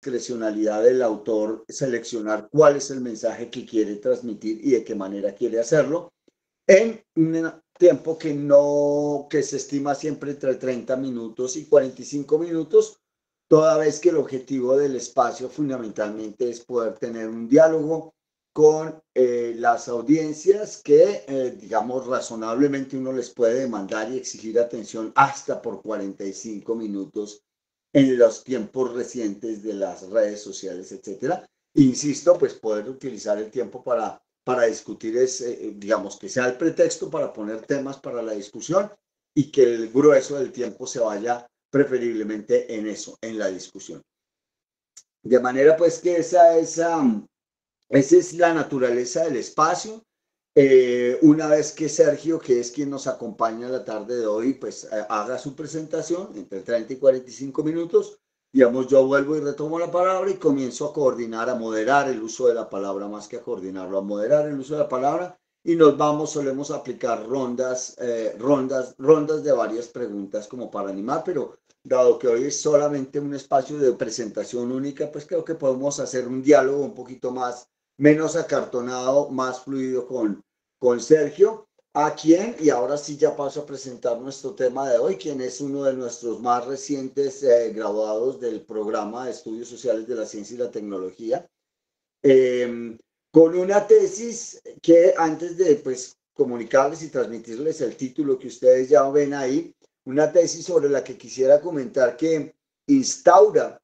discrecionalidad del autor seleccionar cuál es el mensaje que quiere transmitir y de qué manera quiere hacerlo, en un tiempo que se estima siempre entre 30 minutos y 45 minutos, toda vez que el objetivo del espacio fundamentalmente es poder tener un diálogo con las audiencias que, digamos, razonablemente uno les puede demandar y exigir atención hasta por 45 minutos en los tiempos recientes de las redes sociales, etcétera. Insisto, pues poder utilizar el tiempo para discutir es, digamos, que sea el pretexto para poner temas para la discusión y que el grueso del tiempo se vaya preferiblemente en eso, en la discusión. De manera pues que esa es la naturaleza del espacio. Una vez que Sergio, que es quien nos acompaña la tarde de hoy, pues haga su presentación entre 30 y 45 minutos, digamos, yo vuelvo y retomo la palabra y comienzo a coordinar, a moderar el uso de la palabra, más que a coordinarlo, a moderar el uso de la palabra, y solemos aplicar rondas de varias preguntas como para animar, pero dado que hoy es solamente un espacio de presentación única, pues creo que podemos hacer un diálogo un poquito menos acartonado, más fluido con Sergio, a quien, y ahora sí ya paso a presentar nuestro tema de hoy, quien es uno de nuestros más recientes graduados del programa de Estudios Sociales de la Ciencia y la Tecnología, con una tesis que antes de pues, comunicarles y transmitirles el título que ustedes ya ven ahí, una tesis sobre la que quisiera comentar que instaura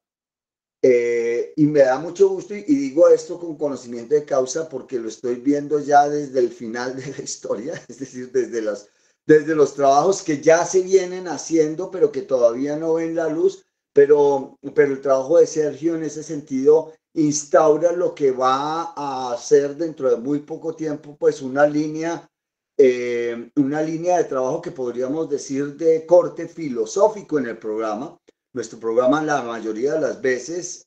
y me da mucho gusto y digo esto con conocimiento de causa porque lo estoy viendo ya desde el final de la historia, es decir, desde los trabajos que ya se vienen haciendo pero que todavía no ven la luz, pero el trabajo de Sergio en ese sentido instaura lo que va a ser dentro de muy poco tiempo pues una línea de trabajo que podríamos decir de corte filosófico en el programa. Nuestro programa la mayoría de las veces,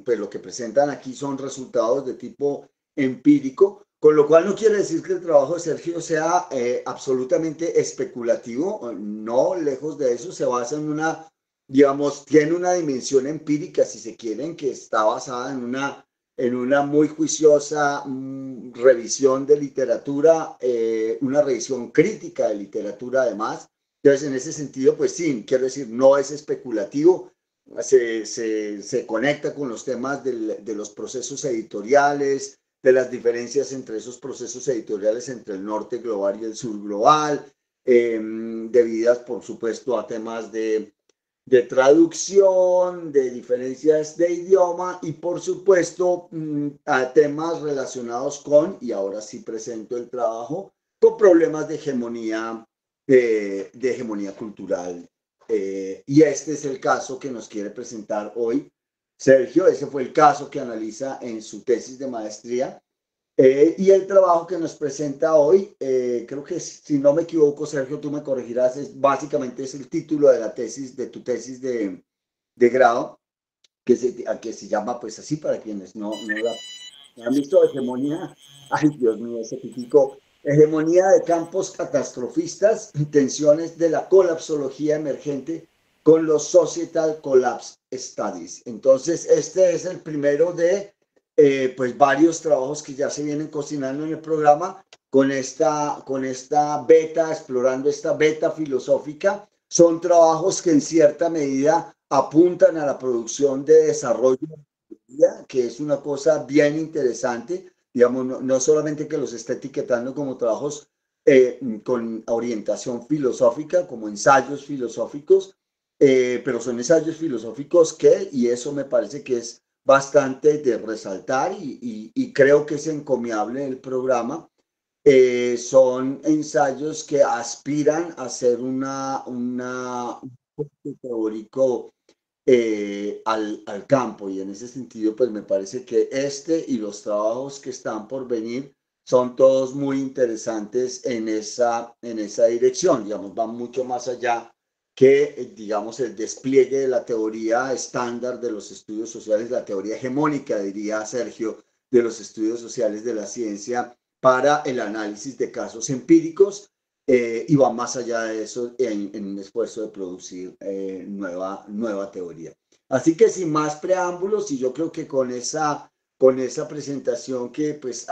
pues lo que presentan aquí son resultados de tipo empírico, con lo cual no quiere decir que el trabajo de Sergio sea absolutamente especulativo, no, lejos de eso, se basa en digamos, tiene una dimensión empírica, si se quieren, que está basada en una muy juiciosa revisión de literatura, una revisión crítica de literatura además. Entonces, en ese sentido, pues sí, quiero decir, no es especulativo, se conecta con los temas de los procesos editoriales, de las diferencias entre esos procesos editoriales entre el norte global y el sur global, debidas, por supuesto, a temas de traducción, de diferencias de idioma y por supuesto a temas relacionados con, y ahora sí presento el trabajo, con problemas de hegemonía cultural. Y este es el caso que nos quiere presentar hoy Sergio, ese fue el caso que analiza en su tesis de maestría. Y el trabajo que nos presenta hoy, creo que si no me equivoco, Sergio, tú me corregirás, básicamente es el título de la tesis, de tu tesis de grado, que se llama pues así para quienes no la han visto, hegemonía, ay Dios mío, ese típico, hegemonía de campos catastrofistas, tensiones de la colapsología emergente con los Societal Collapse Studies. Entonces, este es el primero de pues varios trabajos que ya se vienen cocinando en el programa con esta beta, explorando esta beta filosófica. Son trabajos que en cierta medida apuntan a la producción de desarrollo, que es una cosa bien interesante, digamos, no solamente que los esté etiquetando como trabajos con orientación filosófica, como ensayos filosóficos, pero son ensayos filosóficos que, y eso me parece que es bastante de resaltar y creo que es encomiable el programa, son ensayos que aspiran a ser un teórico al campo y en ese sentido pues me parece que este y los trabajos que están por venir son todos muy interesantes en esa dirección, digamos, van mucho más allá que, digamos, el despliegue de la teoría estándar de los estudios sociales, la teoría hegemónica, diría Sergio, de los estudios sociales de la ciencia para el análisis de casos empíricos, y va más allá de eso en un esfuerzo de producir nueva teoría. Así que sin más preámbulos, y yo creo que con esa presentación que pues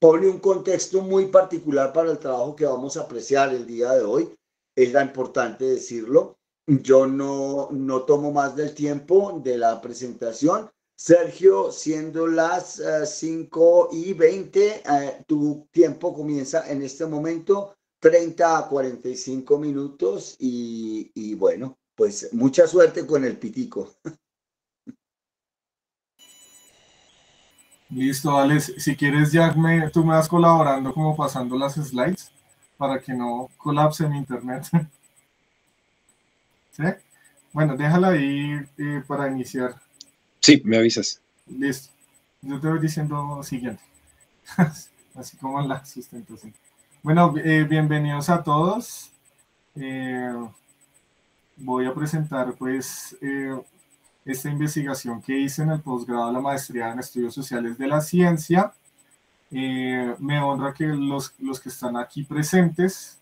pone un contexto muy particular para el trabajo que vamos a apreciar el día de hoy, era importante decirlo. Yo no tomo más del tiempo de la presentación. Sergio, siendo las 5:20, tu tiempo comienza en este momento, 30 a 45 minutos y bueno, pues mucha suerte con el pitico. Listo, Alex. Si quieres, Jack, tú me vas colaborando como pasando las slides para que no colapse mi internet. ¿Sí? Bueno, déjala ahí para iniciar. Sí, me avisas. Listo. Yo te voy diciendo siguiente. Así como la sustentación. Bueno, bienvenidos a todos. Voy a presentar pues esta investigación que hice en el posgrado de la maestría en estudios sociales de la ciencia. Me honra que los que están aquí presentes,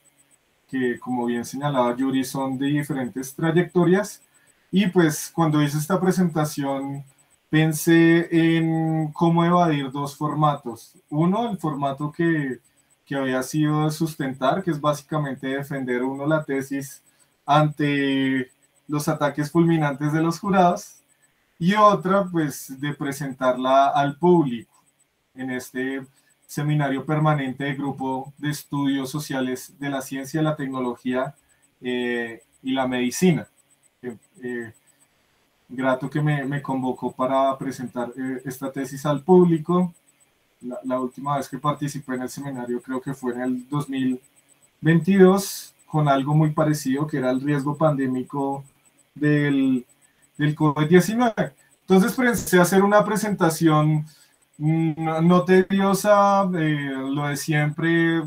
que como bien señalaba Yuri, son de diferentes trayectorias. Y pues cuando hice esta presentación pensé en cómo evadir dos formatos. Uno, el formato que había sido sustentar, que es básicamente defender uno la tesis ante los ataques fulminantes de los jurados, y otra, pues, de presentarla al público en este seminario permanente de Grupo de Estudios Sociales de la Ciencia, la Tecnología y la Medicina. Grato que me convocó para presentar esta tesis al público. La última vez que participé en el seminario creo que fue en el 2022, con algo muy parecido, que era el riesgo pandémico del COVID-19. Entonces pensé hacer una presentación no tediosa, lo de siempre,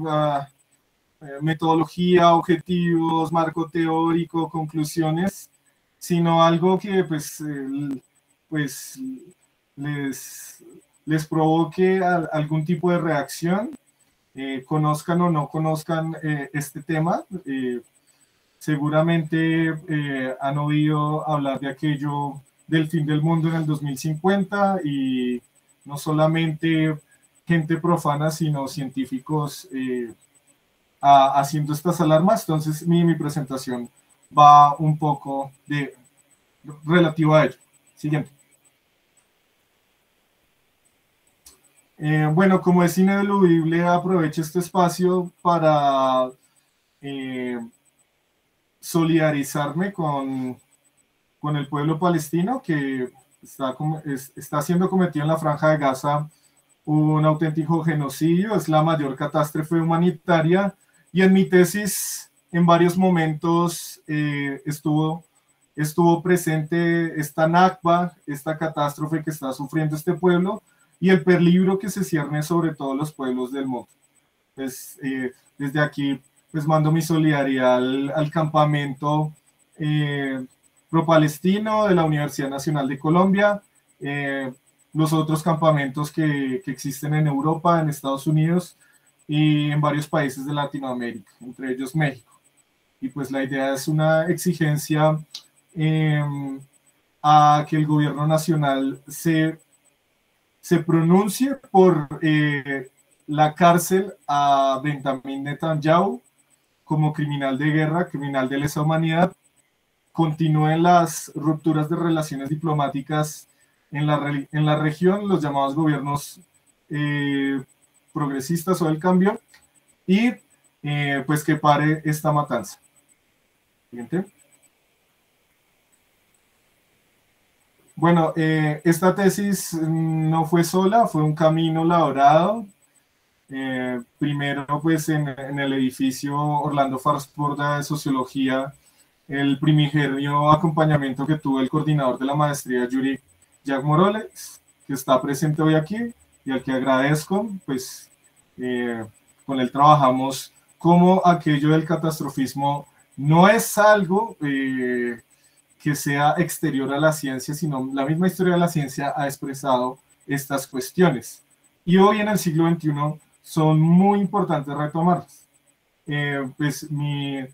metodología, objetivos, marco teórico, conclusiones, sino algo que pues les provoque algún tipo de reacción, conozcan o no conozcan este tema. Seguramente han oído hablar de aquello del fin del mundo en el 2050, y no solamente gente profana, sino científicos haciendo estas alarmas. Entonces mi presentación va un poco relativa a ello. Siguiente. Bueno, como es ineludible, aprovecho este espacio para solidarizarme con el pueblo palestino, que está siendo cometido en la Franja de Gaza un auténtico genocidio. Es la mayor catástrofe humanitaria, y en mi tesis en varios momentos estuvo presente esta Nakba, esta catástrofe que está sufriendo este pueblo, y el peligro que se cierne sobre todos los pueblos del mundo. Pues, desde aquí pues mando mi solidaridad al campamento pro-palestino de la Universidad Nacional de Colombia, los otros campamentos que existen en Europa, en Estados Unidos y en varios países de Latinoamérica, entre ellos México. Y pues la idea es una exigencia a que el gobierno nacional se pronuncie por la cárcel a Benjamin Netanyahu como criminal de guerra, criminal de lesa humanidad. Continúen las rupturas de relaciones diplomáticas en la región, los llamados gobiernos progresistas o del cambio, y pues que pare esta matanza. Siguiente. Bueno, esta tesis no fue sola, fue un camino labrado. Primero, pues en el edificio Orlando Farsborda de Sociología, el primigenio acompañamiento que tuvo el coordinador de la maestría, Yuri Jack Morales, que está presente hoy aquí y al que agradezco. Pues con él trabajamos como aquello del catastrofismo no es algo que sea exterior a la ciencia, sino la misma historia de la ciencia ha expresado estas cuestiones. Y hoy en el siglo XXI son muy importantes retomarlas. Pues mi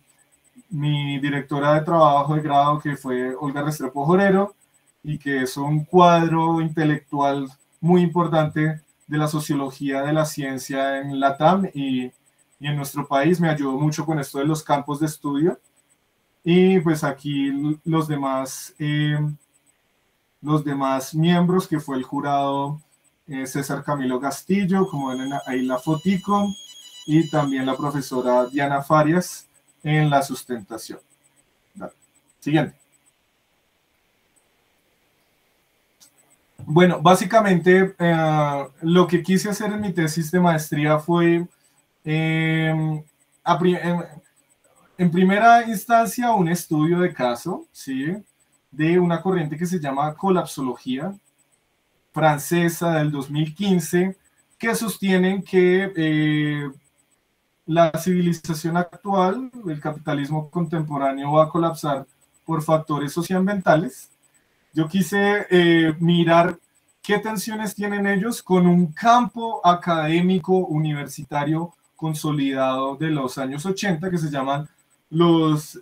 directora de trabajo de grado, que fue Olga Restrepo Jorero, y que es un cuadro intelectual muy importante de la sociología de la ciencia en LATAM y en nuestro país. Me ayudó mucho con esto de los campos de estudio. Y pues aquí los demás miembros, que fue el jurado César Camilo Castillo, como ven ahí la fotico, y también la profesora Diana Farias en la sustentación. Dale. Siguiente. Bueno, básicamente lo que quise hacer en mi tesis de maestría fue, en primera instancia, un estudio de caso, ¿sí?, de una corriente que se llama colapsología francesa del 2015, que sostienen que la civilización actual, el capitalismo contemporáneo, va a colapsar por factores socioambientales. Yo quise mirar qué tensiones tienen ellos con un campo académico universitario consolidado de los años 80 que se llaman los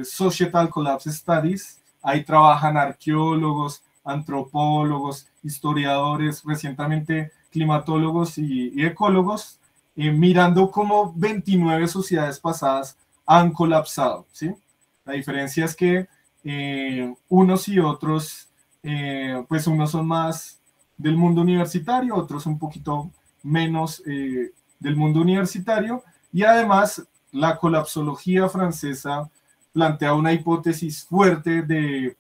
Societal Collapse Studies. Ahí trabajan arqueólogos, antropólogos, historiadores, recientemente climatólogos y ecólogos, mirando cómo 29 sociedades pasadas han colapsado, ¿sí? La diferencia es que unos y otros, pues unos son más del mundo universitario, otros un poquito menos del mundo universitario, y además la colapsología francesa plantea una hipótesis fuerte de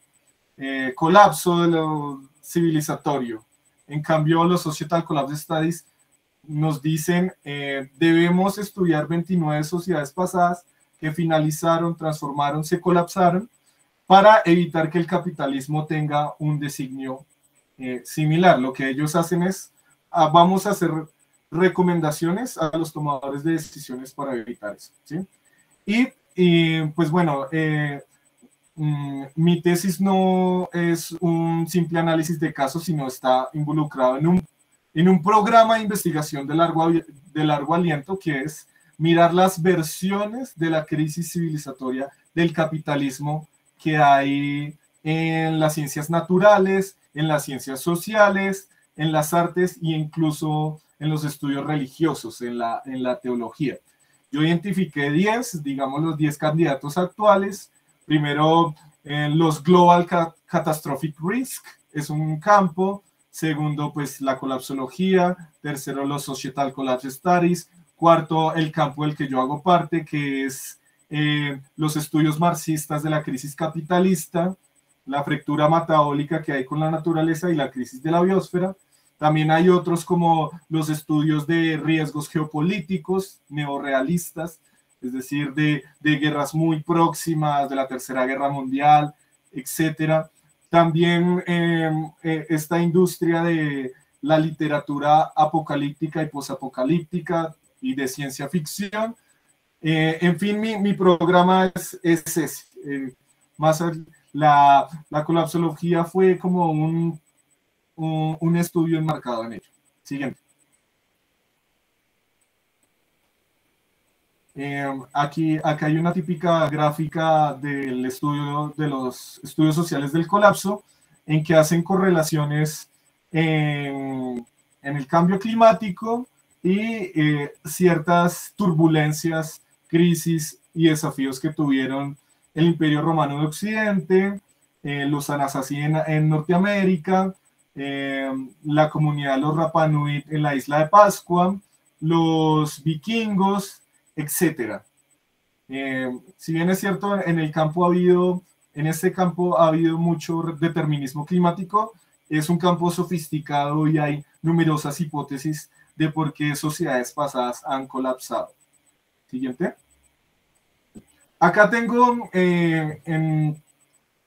colapso de lo civilizatorio. En cambio, los Societal Collapse Studies nos dicen debemos estudiar 29 sociedades pasadas que finalizaron, transformaron, se colapsaron, para evitar que el capitalismo tenga un designio similar. Lo que ellos hacen es, vamos a hacer recomendaciones a los tomadores de decisiones para evitar eso, ¿sí? Y pues bueno, mi tesis no es un simple análisis de casos, sino está involucrado en un programa de investigación de largo aliento, que es mirar las versiones de la crisis civilizatoria del capitalismo que hay en las ciencias naturales, en las ciencias sociales, en las artes e incluso en los estudios religiosos, en la teología. Yo identifiqué 10, digamos los 10 candidatos actuales. Primero, los Global Catastrophic Risk, es un campo. Segundo, pues la colapsología. Tercero, los Societal Collapse Studies. Cuarto, el campo del que yo hago parte, que es los estudios marxistas de la crisis capitalista, la fractura metabólica que hay con la naturaleza y la crisis de la biosfera. También hay otros como los estudios de riesgos geopolíticos, neorrealistas, es decir, de guerras muy próximas, de la Tercera Guerra Mundial, etc. También esta industria de la literatura apocalíptica y posapocalíptica y de ciencia ficción. En fin, mi programa es ese. Más la colapsología fue como un estudio enmarcado en ello. Siguiente. Acá hay una típica gráfica del estudio de los estudios sociales del colapso, en que hacen correlaciones en el cambio climático y ciertas turbulencias, crisis y desafíos que tuvieron el Imperio Romano de Occidente, los Anasazi en Norteamérica, la comunidad de los Rapa Nui en la isla de Pascua, los vikingos, etcétera. Si bien es cierto, en este campo ha habido mucho determinismo climático, es un campo sofisticado y hay numerosas hipótesis de por qué sociedades pasadas han colapsado. Siguiente. Acá tengo en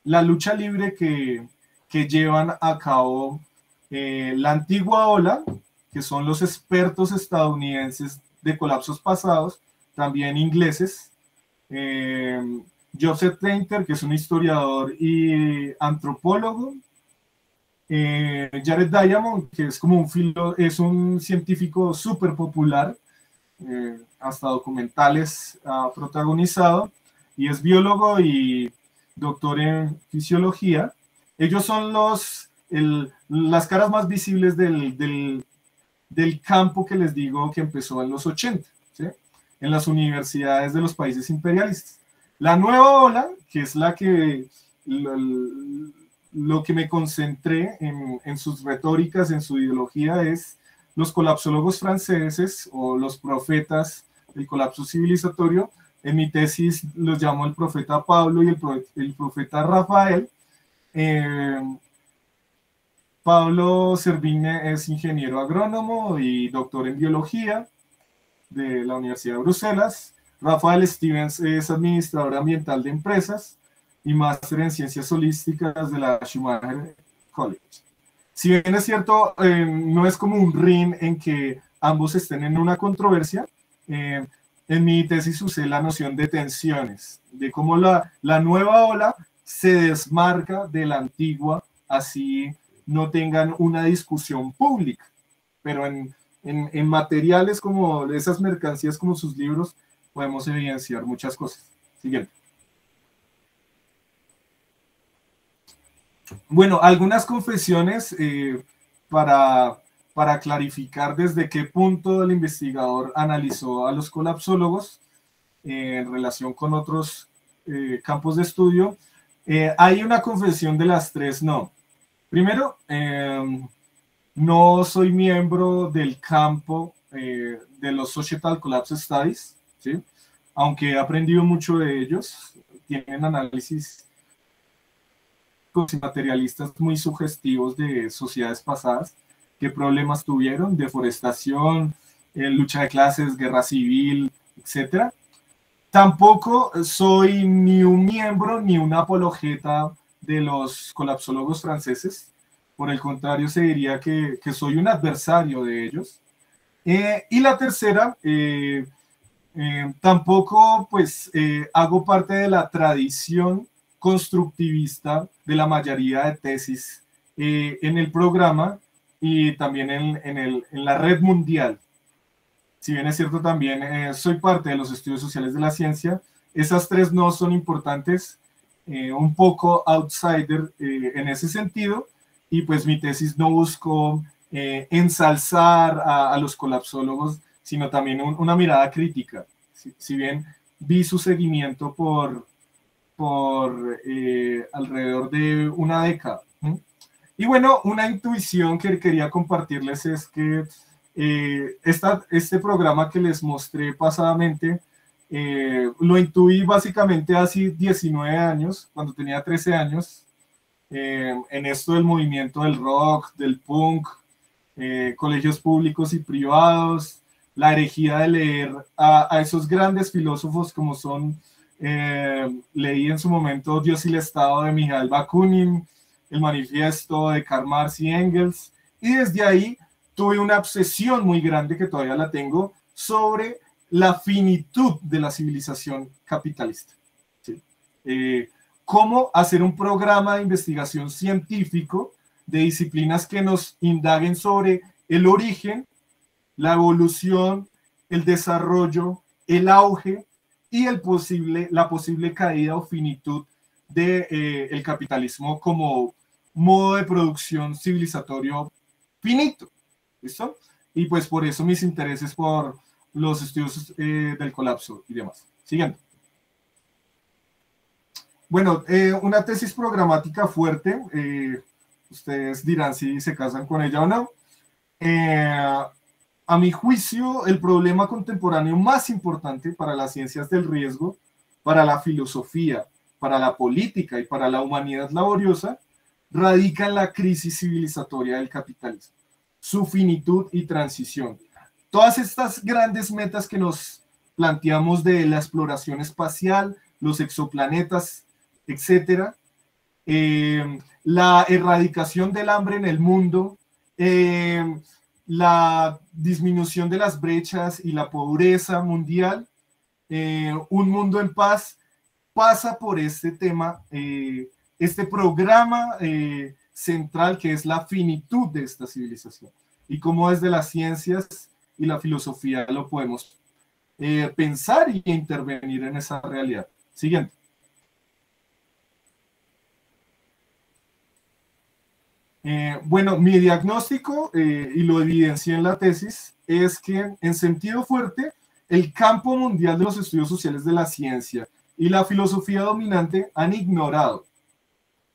la lucha libre que llevan a cabo la antigua ola, que son los expertos estadounidenses de colapsos pasados, también ingleses, Joseph Tainter, que es un historiador y antropólogo, Jared Diamond, que es como es un científico súper popular, hasta documentales ha protagonizado, y es biólogo y doctor en fisiología, Ellos son las caras más visibles del campo que les digo que empezó en los 80, ¿sí? En las universidades de los países imperialistas. La nueva ola, que es lo que me concentré en sus retóricas, en su ideología, es los colapsólogos franceses o los profetas del colapso civilizatorio. En mi tesis los llamo el profeta Pablo y el profeta Rafael. Pablo Servigne es ingeniero agrónomo y doctor en biología de la Universidad de Bruselas. Rafael Stevens es administrador ambiental de empresas y máster en ciencias holísticas de la Schumacher College. Si bien es cierto, no es como un ring en que ambos estén en una controversia, en mi tesis usé la noción de tensiones, de cómo la nueva ola se desmarca de la antigua, así no tengan una discusión pública, pero en materiales como esas mercancías, como sus libros, podemos evidenciar muchas cosas. Siguiente. Bueno, algunas confesiones para clarificar desde qué punto el investigador analizó a los colapsólogos en relación con otros campos de estudio. Hay una confesión de las tres no. Primero, no soy miembro del campo de los Societal Collapse Studies, ¿sí? Aunque he aprendido mucho de ellos. Tienen análisis materialistas muy sugestivos de sociedades pasadas, qué problemas tuvieron, deforestación, lucha de clases, guerra civil, etc. Tampoco soy ni un miembro ni un apologeta de los colapsólogos franceses. Por el contrario, se diría que soy un adversario de ellos. Y la tercera, tampoco pues hago parte de la tradición constructivista de la mayoría de tesis en el programa y también en la red mundial. Si bien es cierto, también soy parte de los estudios sociales de la ciencia, esas tres no son importantes, un poco outsider en ese sentido, y pues mi tesis no buscó ensalzar a los colapsólogos, sino también una mirada crítica. Si bien vi su seguimiento por alrededor de una década. Y bueno, una intuición que quería compartirles es que este programa que les mostré pasadamente, lo intuí básicamente hace 19 años, cuando tenía 13 años, en esto del movimiento del rock, del punk, colegios públicos y privados, la herejía de leer a esos grandes filósofos como son, leí en su momento Dios y el Estado de Mijail Bakunin, el manifiesto de Karl Marx y Engels, y desde ahí tuve una obsesión muy grande, que todavía la tengo, sobre la finitud de la civilización capitalista. ¿Sí? Cómo hacer un programa de investigación científico de disciplinas que nos indaguen sobre el origen, la evolución, el desarrollo, el auge y la posible caída o finitud del capitalismo como modo de producción civilizatorio finito. ¿Listo? Y pues por eso mis intereses por los estudios del colapso y demás. Siguiente. Bueno, una tesis programática fuerte. Ustedes dirán si se casan con ella o no. A mi juicio, el problema contemporáneo más importante para las ciencias del riesgo, para la filosofía, para la política y para la humanidad laboriosa, radica en la crisis civilizatoria del capitalismo, su finitud y transición. Todas estas grandes metas que nos planteamos de la exploración espacial, los exoplanetas, etcétera, la erradicación del hambre en el mundo, la disminución de las brechas y la pobreza mundial, un mundo en paz, pasa por este tema, este programa central que es la finitud de esta civilización y cómo desde las ciencias y la filosofía lo podemos pensar y intervenir en esa realidad. Siguiente. Bueno, mi diagnóstico, y lo evidencié en la tesis, es que en sentido fuerte, el campo mundial de los estudios sociales de la ciencia y la filosofía dominante han ignorado,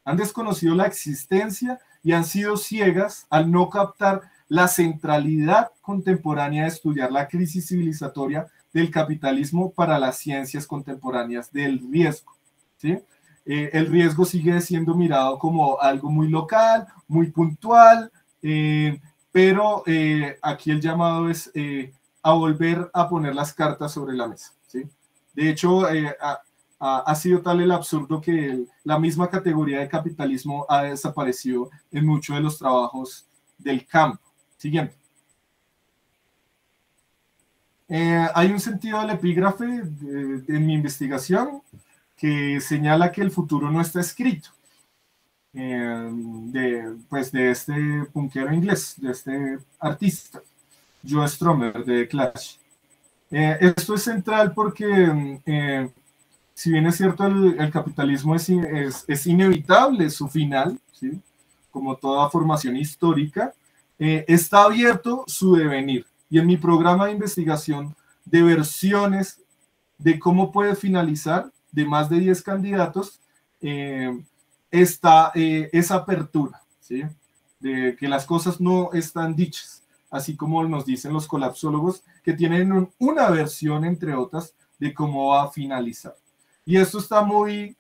han desconocido la existencia y han sido ciegas al no captar la centralidad contemporánea de estudiar la crisis civilizatoria del capitalismo para las ciencias contemporáneas del riesgo, ¿sí? El riesgo sigue siendo mirado como algo muy local, muy puntual, pero aquí el llamado es a volver a poner las cartas sobre la mesa, ¿sí? De hecho, ha sido tal el absurdo que la misma categoría de capitalismo ha desaparecido en muchos de los trabajos del campo. Siguiente. Hay un sentido del epígrafe en mi investigación que señala que el futuro no está escrito, pues de este punkero inglés, de este artista, Joe Strummer de The Clash. Esto es central porque si bien es cierto, el capitalismo es inevitable su final, ¿sí? Como toda formación histórica, está abierto su devenir. Y en mi programa de investigación de versiones de cómo puede finalizar, de más de 10 candidatos, está esa apertura, ¿sí? De que las cosas no están dichas, así como nos dicen los colapsólogos, que tienen una versión, entre otras, de cómo va a finalizar. Y esto está muy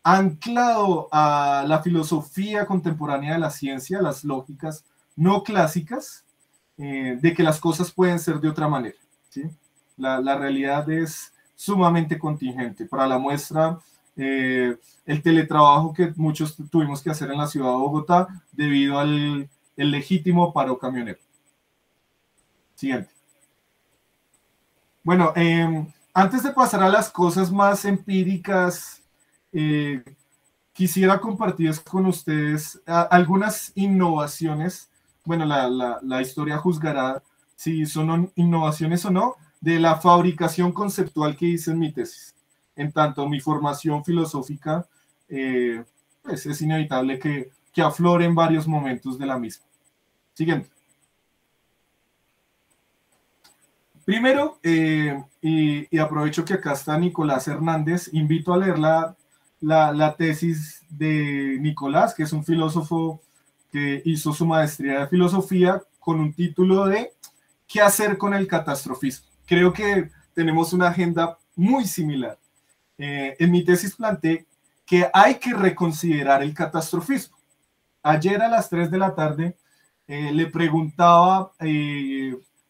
anclado a la filosofía contemporánea de la ciencia, las lógicas no clásicas, de que las cosas pueden ser de otra manera, ¿sí? La realidad es sumamente contingente. Para la muestra, el teletrabajo que muchos tuvimos que hacer en la ciudad de Bogotá debido al el legítimo paro camionero. Siguiente. Bueno, antes de pasar a las cosas más empíricas, quisiera compartir con ustedes algunas innovaciones. Bueno, la historia juzgará si son innovaciones o no, de la fabricación conceptual que hice en mi tesis. En tanto, mi formación filosófica, pues es inevitable que aflore en varios momentos de la misma. Siguiente. Primero, y aprovecho que acá está Nicolás Hernández, invito a leer la tesis de Nicolás, que es un filósofo que hizo su maestría de filosofía con un título de ¿qué hacer con el catastrofismo? Creo que tenemos una agenda muy similar. En mi tesis planteé que hay que reconsiderar el catastrofismo. Ayer a las 3 de la tarde le preguntaba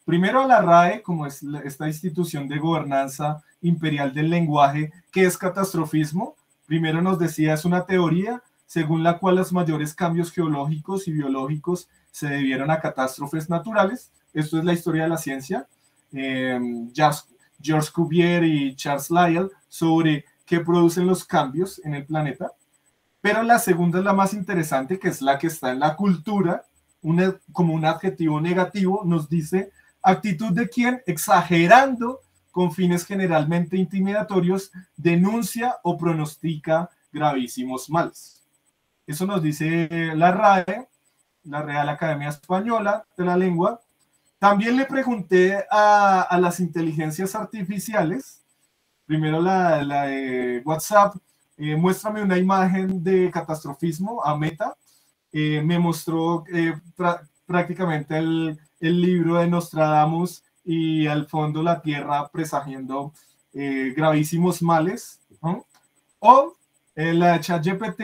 primero a la RAE, como es esta institución de gobernanza imperial del lenguaje, ¿qué es catastrofismo? Primero nos decía, es una teoría según la cual los mayores cambios geológicos y biológicos se debieron a catástrofes naturales. Esto es la historia de la ciencia. Georges Cuvier y Charles Lyell sobre qué producen los cambios en el planeta. Pero la segunda es la más interesante, que es la que está en la cultura, como un adjetivo negativo, nos dice actitud de quien, exagerando con fines generalmente intimidatorios, denuncia o pronostica gravísimos males. Eso nos dice la RAE, la Real Academia Española de la Lengua. También le pregunté a las inteligencias artificiales, primero la de WhatsApp, muéstrame una imagen de catastrofismo a Meta. Me mostró prácticamente el libro de Nostradamus y al fondo la Tierra presagiando gravísimos males, ¿no? O la de ChatGPT,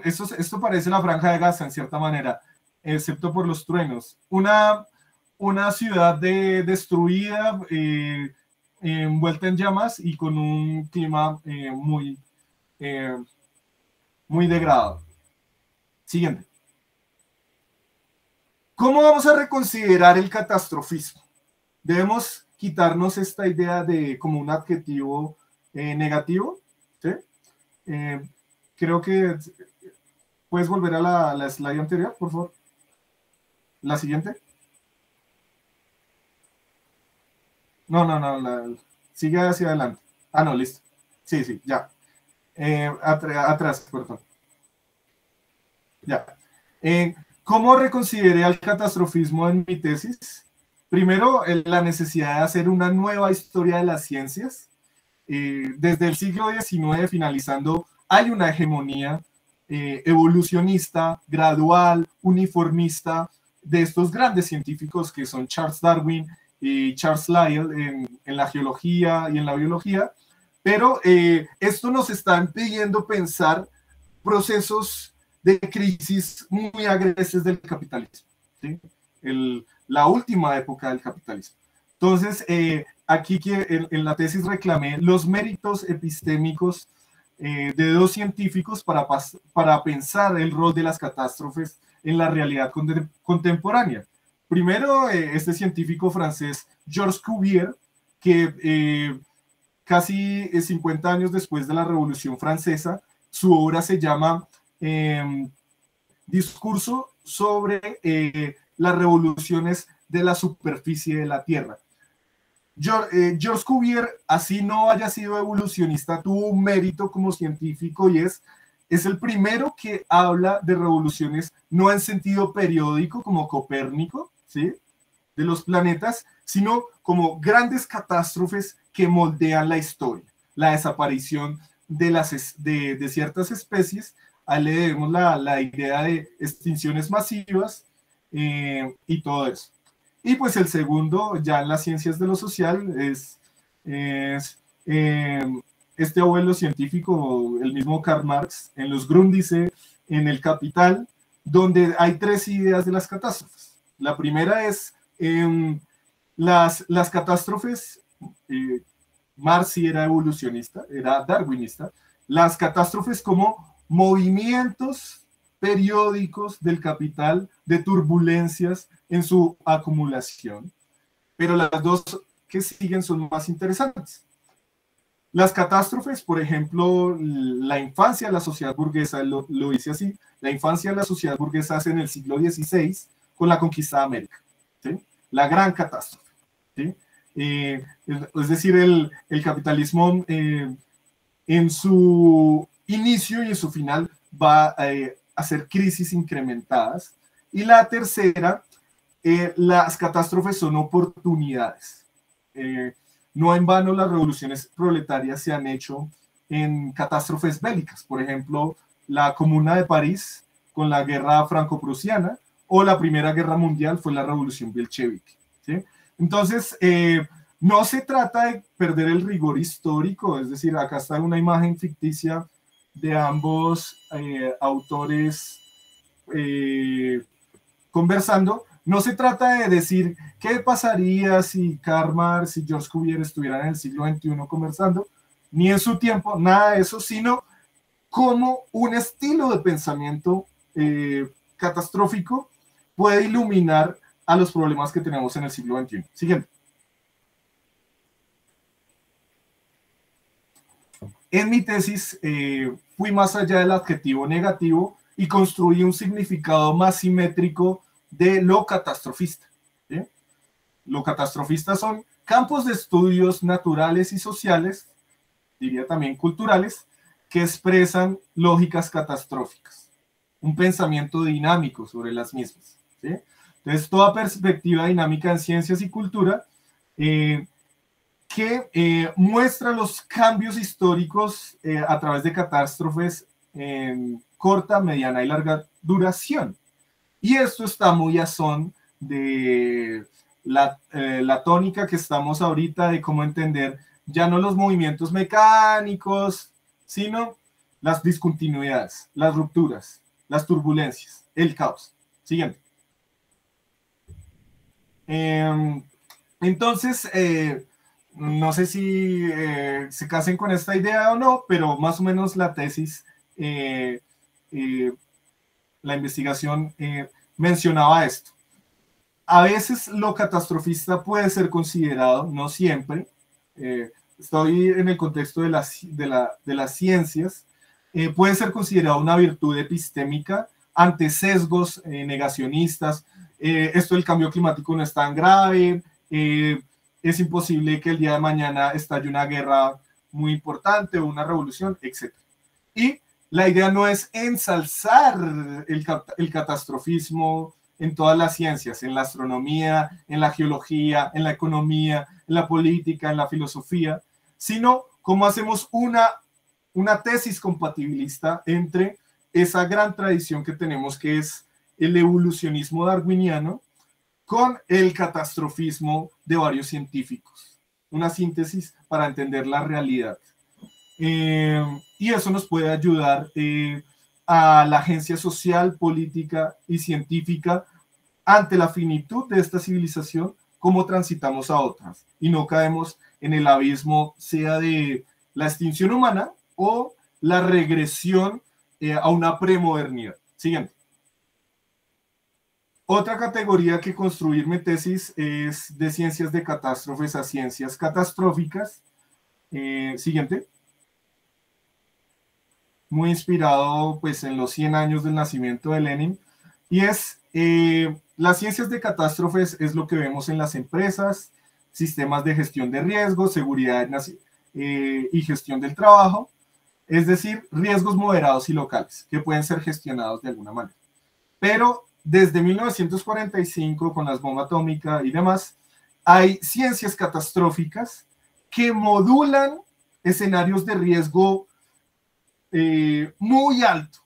esto parece la Franja de Gaza en cierta manera, excepto por los truenos. Una ciudad destruida, envuelta en llamas y con un clima muy degradado. Siguiente. ¿Cómo vamos a reconsiderar el catastrofismo? Debemos quitarnos esta idea de como un adjetivo negativo, ¿sí? Creo que puedes volver a la slide anterior, por favor. La siguiente. No, sigue hacia adelante. Ah, no, listo. Sí, ya. Atrás, perdón. Ya. ¿Cómo reconsideré al catastrofismo en mi tesis? Primero, la necesidad de hacer una nueva historia de las ciencias. Desde el siglo XIX finalizando, hay una hegemonía evolucionista, gradual, uniformista, de estos grandes científicos que son Charles Darwin y Charles Lyell en la geología y en la biología, pero esto nos está impidiendo pensar procesos de crisis muy agresivos del capitalismo, ¿sí? La última época del capitalismo. Entonces, aquí en la tesis reclamé los méritos epistémicos de dos científicos para pensar el rol de las catástrofes en la realidad contemporánea. Primero, este científico francés, Georges Cuvier, que casi 50 años después de la Revolución Francesa, su obra se llama Discurso sobre las revoluciones de la superficie de la Tierra. Georges Cuvier, así no haya sido evolucionista, tuvo un mérito como científico y es el primero que habla de revoluciones no en sentido periódico como Copérnico, ¿sí?, de los planetas, sino como grandes catástrofes que moldean la historia. La desaparición de ciertas especies, ahí le debemos la idea de extinciones masivas y todo eso. Y pues el segundo, ya en las ciencias de lo social, es este abuelo científico, el mismo Karl Marx, en los Grundrisse, en El Capital, donde hay tres ideas de las catástrofes. La primera es las catástrofes. Marx sí era evolucionista, era darwinista. Las catástrofes como movimientos periódicos del capital, de turbulencias en su acumulación. Pero las dos que siguen son más interesantes. Las catástrofes, por ejemplo, la infancia de la sociedad burguesa, lo dice así, la infancia de la sociedad burguesa hace en el siglo XVI con la conquista de América, ¿sí?, la gran catástrofe, ¿sí? Es decir, el capitalismo en su inicio y en su final va a hacer crisis incrementadas. Y la tercera, las catástrofes son oportunidades. No en vano las revoluciones proletarias se han hecho en catástrofes bélicas. Por ejemplo, la Comuna de París con la guerra franco-prusiana, o la Primera Guerra Mundial fue la revolución bolchevique, ¿sí? Entonces, no se trata de perder el rigor histórico, es decir, acá está una imagen ficticia de ambos autores conversando. No se trata de decir qué pasaría si Karl Marx y Georges Cuvier estuvieran en el siglo XXI conversando, ni en su tiempo, nada de eso, sino cómo un estilo de pensamiento catastrófico puede iluminar a los problemas que tenemos en el siglo XXI. Siguiente. En mi tesis fui más allá del adjetivo negativo y construí un significado más simétrico de lo catastrofista, ¿sí? Lo catastrofista son campos de estudios naturales y sociales, diría también culturales, que expresan lógicas catastróficas, un pensamiento dinámico sobre las mismas, ¿sí? Entonces, toda perspectiva dinámica en ciencias y cultura que muestra los cambios históricos a través de catástrofes en corta, mediana y larga duración. Y esto está muy a son de la tónica que estamos ahorita de cómo entender ya no los movimientos mecánicos, sino las discontinuidades, las rupturas, las turbulencias, el caos. Siguiente. Entonces, no sé si se casen con esta idea o no, pero más o menos la tesis, la investigación mencionaba esto. A veces lo catastrofista puede ser considerado, no siempre, estoy en el contexto de las ciencias, puede ser considerado una virtud epistémica ante sesgos negacionistas. Esto del cambio climático no es tan grave, es imposible que el día de mañana estalle una guerra muy importante o una revolución, etc. Y La idea no es ensalzar el catastrofismo en todas las ciencias, en la astronomía, en la geología, en la economía, en la política, en la filosofía, sino cómo hacemos una tesis compatibilista entre esa gran tradición que tenemos, que es el evolucionismo darwiniano, con el catastrofismo de varios científicos. Una síntesis para entender la realidad. Y eso nos puede ayudar a la agencia social, política y científica ante la finitud de esta civilización, cómo transitamos a otras y no caemos en el abismo, sea de la extinción humana o la regresión a una premodernidad. Siguiente. Otra categoría que construir mi tesis es de ciencias de catástrofes a ciencias catastróficas. Siguiente. Muy inspirado pues en los 100 años del nacimiento de Lenin, y es las ciencias de catástrofes es lo que vemos en las empresas, sistemas de gestión de riesgos, seguridad y gestión del trabajo, es decir, riesgos moderados y locales que pueden ser gestionados de alguna manera. Pero desde 1945, con las bombas atómicas y demás, hay ciencias catastróficas que modulan escenarios de riesgo muy alto,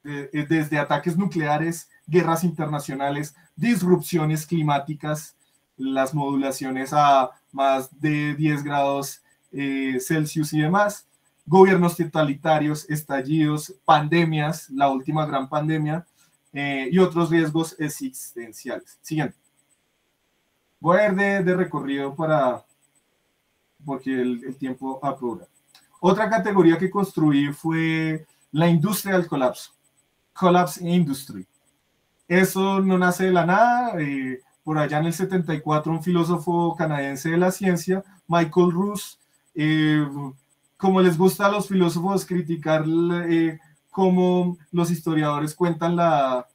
desde ataques nucleares, guerras internacionales, disrupciones climáticas, las modulaciones a más de 10 grados Celsius y demás, gobiernos totalitarios, estallidos, pandemias, la última gran pandemia, y otros riesgos existenciales. Siguiente. Voy a ir de recorrido porque el tiempo apura. Otra categoría que construí fue la industria del colapso. Collapse Industry. Eso no nace de la nada. Por allá en el 74, un filósofo canadiense de la ciencia, Michael Ruse, como les gusta a los filósofos criticar cómo los historiadores cuentan la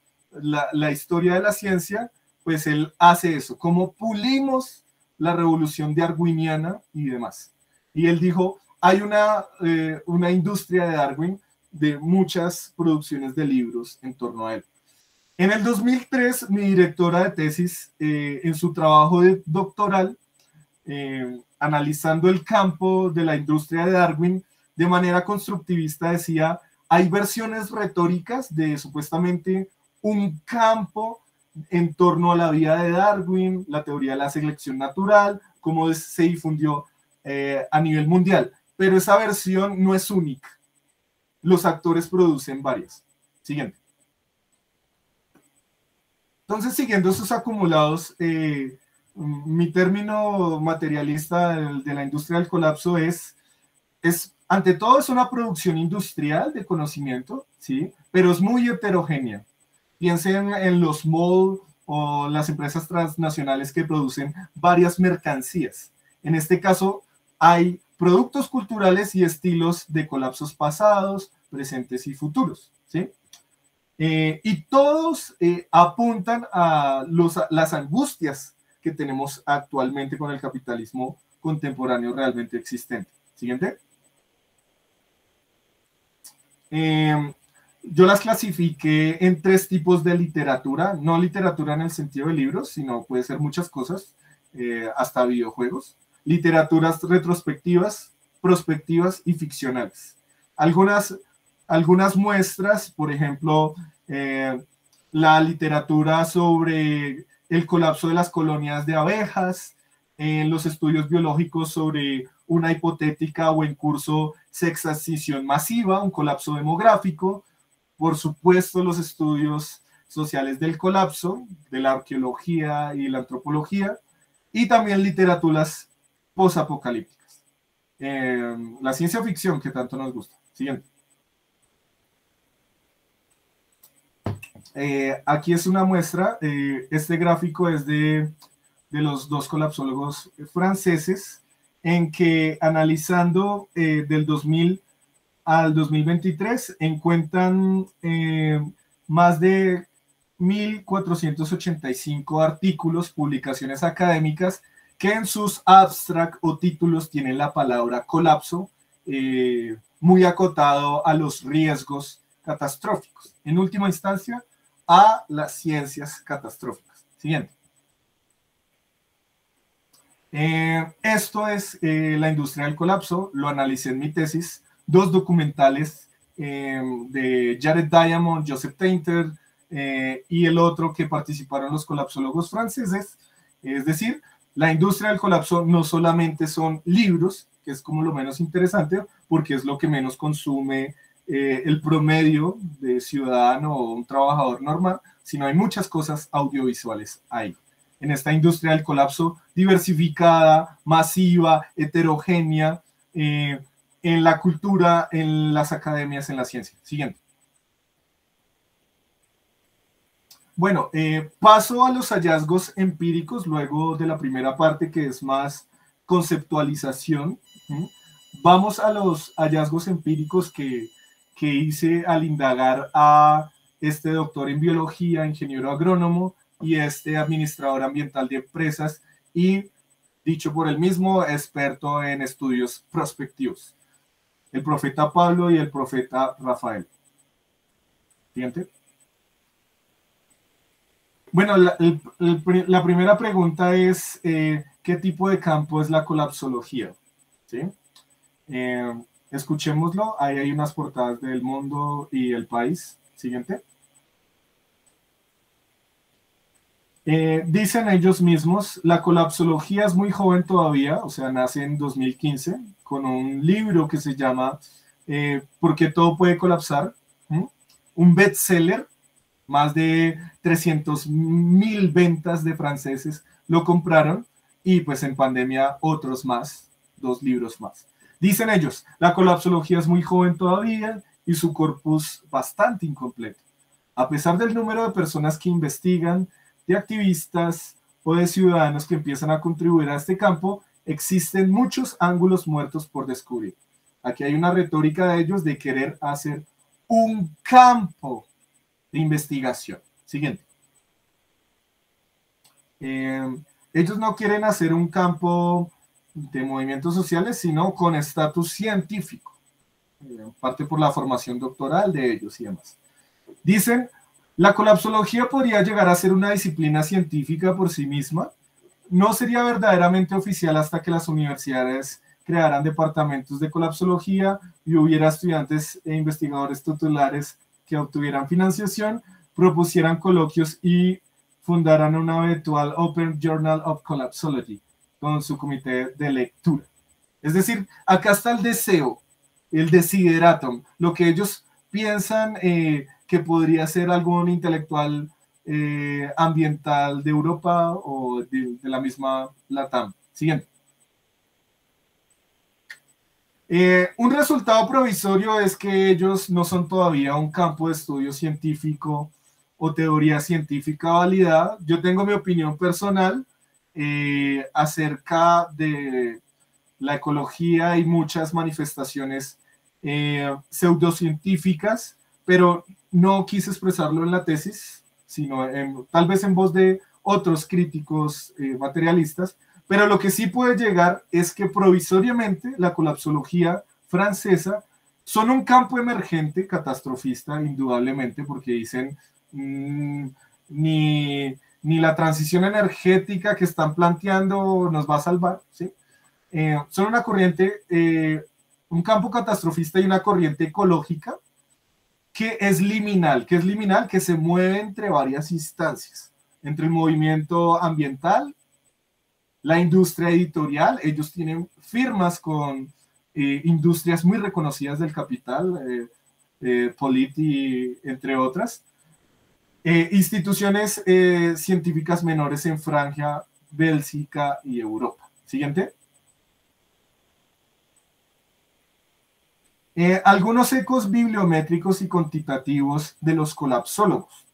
historia de la ciencia, pues él hace eso, cómo pulimos la revolución darwiniana y demás. Y él dijo, hay una industria de Darwin de muchas producciones de libros en torno a él. En el 2003, mi directora de tesis, en su trabajo doctoral, analizando el campo de la industria de Darwin, de manera constructivista decía, hay versiones retóricas de supuestamente un campo en torno a la vida de Darwin, la teoría de la selección natural, cómo se difundió a nivel mundial. Pero esa versión no es única. Los actores producen varias. Siguiente. Entonces, siguiendo esos acumulados, mi término materialista de la industria del colapso es, ante todo, es una producción industrial de conocimiento, ¿sí? Pero es muy heterogénea. Piensen en los malls o las empresas transnacionales que producen varias mercancías. En este caso, hay productos culturales y estilos de colapsos pasados, presentes y futuros, ¿sí? Y todos apuntan a las angustias que tenemos actualmente con el capitalismo contemporáneo realmente existente. Siguiente. Yo las clasifiqué en 3 tipos de literatura, no literatura en el sentido de libros, sino puede ser muchas cosas, hasta videojuegos. Literaturas retrospectivas, prospectivas y ficcionales. Algunas muestras, por ejemplo, la literatura sobre el colapso de las colonias de abejas, los estudios biológicos sobre una hipotética o en curso sexagesión masiva, un colapso demográfico, por supuesto los estudios sociales del colapso, de la arqueología y la antropología, y también literaturas posapocalípticas. La ciencia ficción que tanto nos gusta. Siguiente. Aquí es una muestra, este gráfico es de los 2 colapsólogos franceses, en que analizando del 2000 al 2023 encuentran más de 1.485 artículos, publicaciones académicas, que en sus abstract o títulos tienen la palabra colapso muy acotado a los riesgos catastróficos. En última instancia, a las ciencias catastróficas. Siguiente. Esto es la industria del colapso. Lo analicé en mi tesis. 2 documentales de Jared Diamond, Joseph Tainter y el otro que participaron los colapsólogos franceses. Es decir, la industria del colapso no solamente son libros, que es como lo menos interesante, porque es lo que menos consume el promedio de ciudadano o un trabajador normal, sino hay muchas cosas audiovisuales ahí. En esta industria del colapso diversificada, masiva, heterogénea, en la cultura, en las academias, en la ciencia. Siguiente. Bueno, paso a los hallazgos empíricos luego de la primera parte, que es más conceptualización. Vamos a los hallazgos empíricos que hice al indagar a este doctor en biología, ingeniero agrónomo, y este administrador ambiental de empresas y, dicho por él mismo, experto en estudios prospectivos. El profeta Pablo y el profeta Rafael. Siguiente. Bueno, la primera pregunta es, ¿qué tipo de campo es la colapsología? ¿Sí? Escuchémoslo. Ahí hay unas portadas del Mundo y El País. Siguiente. Dicen ellos mismos, la colapsología es muy joven todavía, o sea, nace en 2015, con un libro que se llama ¿Por qué todo puede colapsar? Un bestseller, más de 300.000 ventas de franceses lo compraron, y pues en pandemia otros más, 2 libros más. Dicen ellos, la colapsología es muy joven todavía y su corpus bastante incompleto. A pesar del número de personas que investigan, de activistas o de ciudadanos que empiezan a contribuir a este campo, existen muchos ángulos muertos por descubrir. Aquí hay una retórica de ellos de querer hacer un campo de investigación. Siguiente. Ellos no quieren hacer un campo de movimientos sociales, sino con estatus científico, parte por la formación doctoral de ellos y demás. Dicen, la colapsología podría llegar a ser una disciplina científica por sí misma. No sería verdaderamente oficial hasta que las universidades crearan departamentos de colapsología y hubiera estudiantes e investigadores titulares que obtuvieran financiación, propusieran coloquios y fundaran una virtual Open Journal of Collapsology con su comité de lectura. Es decir, acá está el deseo, el desideratum, lo que ellos piensan que podría ser algún intelectual ambiental de Europa o de la misma LATAM. Siguiente. Un resultado provisorio es que ellos no son todavía un campo de estudio científico o teoría científica validada. Yo tengo mi opinión personal acerca de la ecología y muchas manifestaciones pseudocientíficas, pero no quise expresarlo en la tesis, sino tal vez en voz de otros críticos materialistas. Pero lo que sí puede llegar es que provisoriamente la colapsología francesa son un campo emergente catastrofista, indudablemente, porque dicen ni la transición energética que están planteando nos va a salvar, ¿sí? Son una corriente, un campo catastrofista y una corriente ecológica que es liminal, que se mueve entre varias instancias, entre el movimiento ambiental, la industria editorial. Ellos tienen firmas con industrias muy reconocidas del capital, Politi, entre otras, instituciones científicas menores en Francia, Bélgica y Europa. Siguiente. Algunos ecos bibliométricos y cuantitativos de los colapsólogos,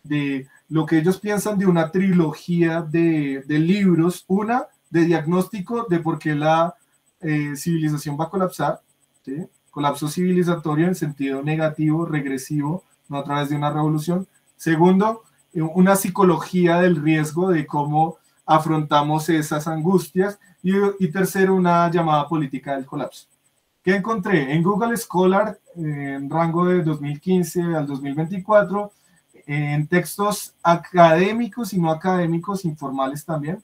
de lo que ellos piensan de una trilogía de libros, una de diagnóstico de por qué la civilización va a colapsar, ¿sí? Colapso civilizatorio en sentido negativo, regresivo, no a través de una revolución. Segundo, una psicología del riesgo, de cómo afrontamos esas angustias. Y tercero, una llamada política del colapso. ¿Qué encontré? En Google Scholar, en rango de 2015 al 2024, en textos académicos y no académicos, informales también.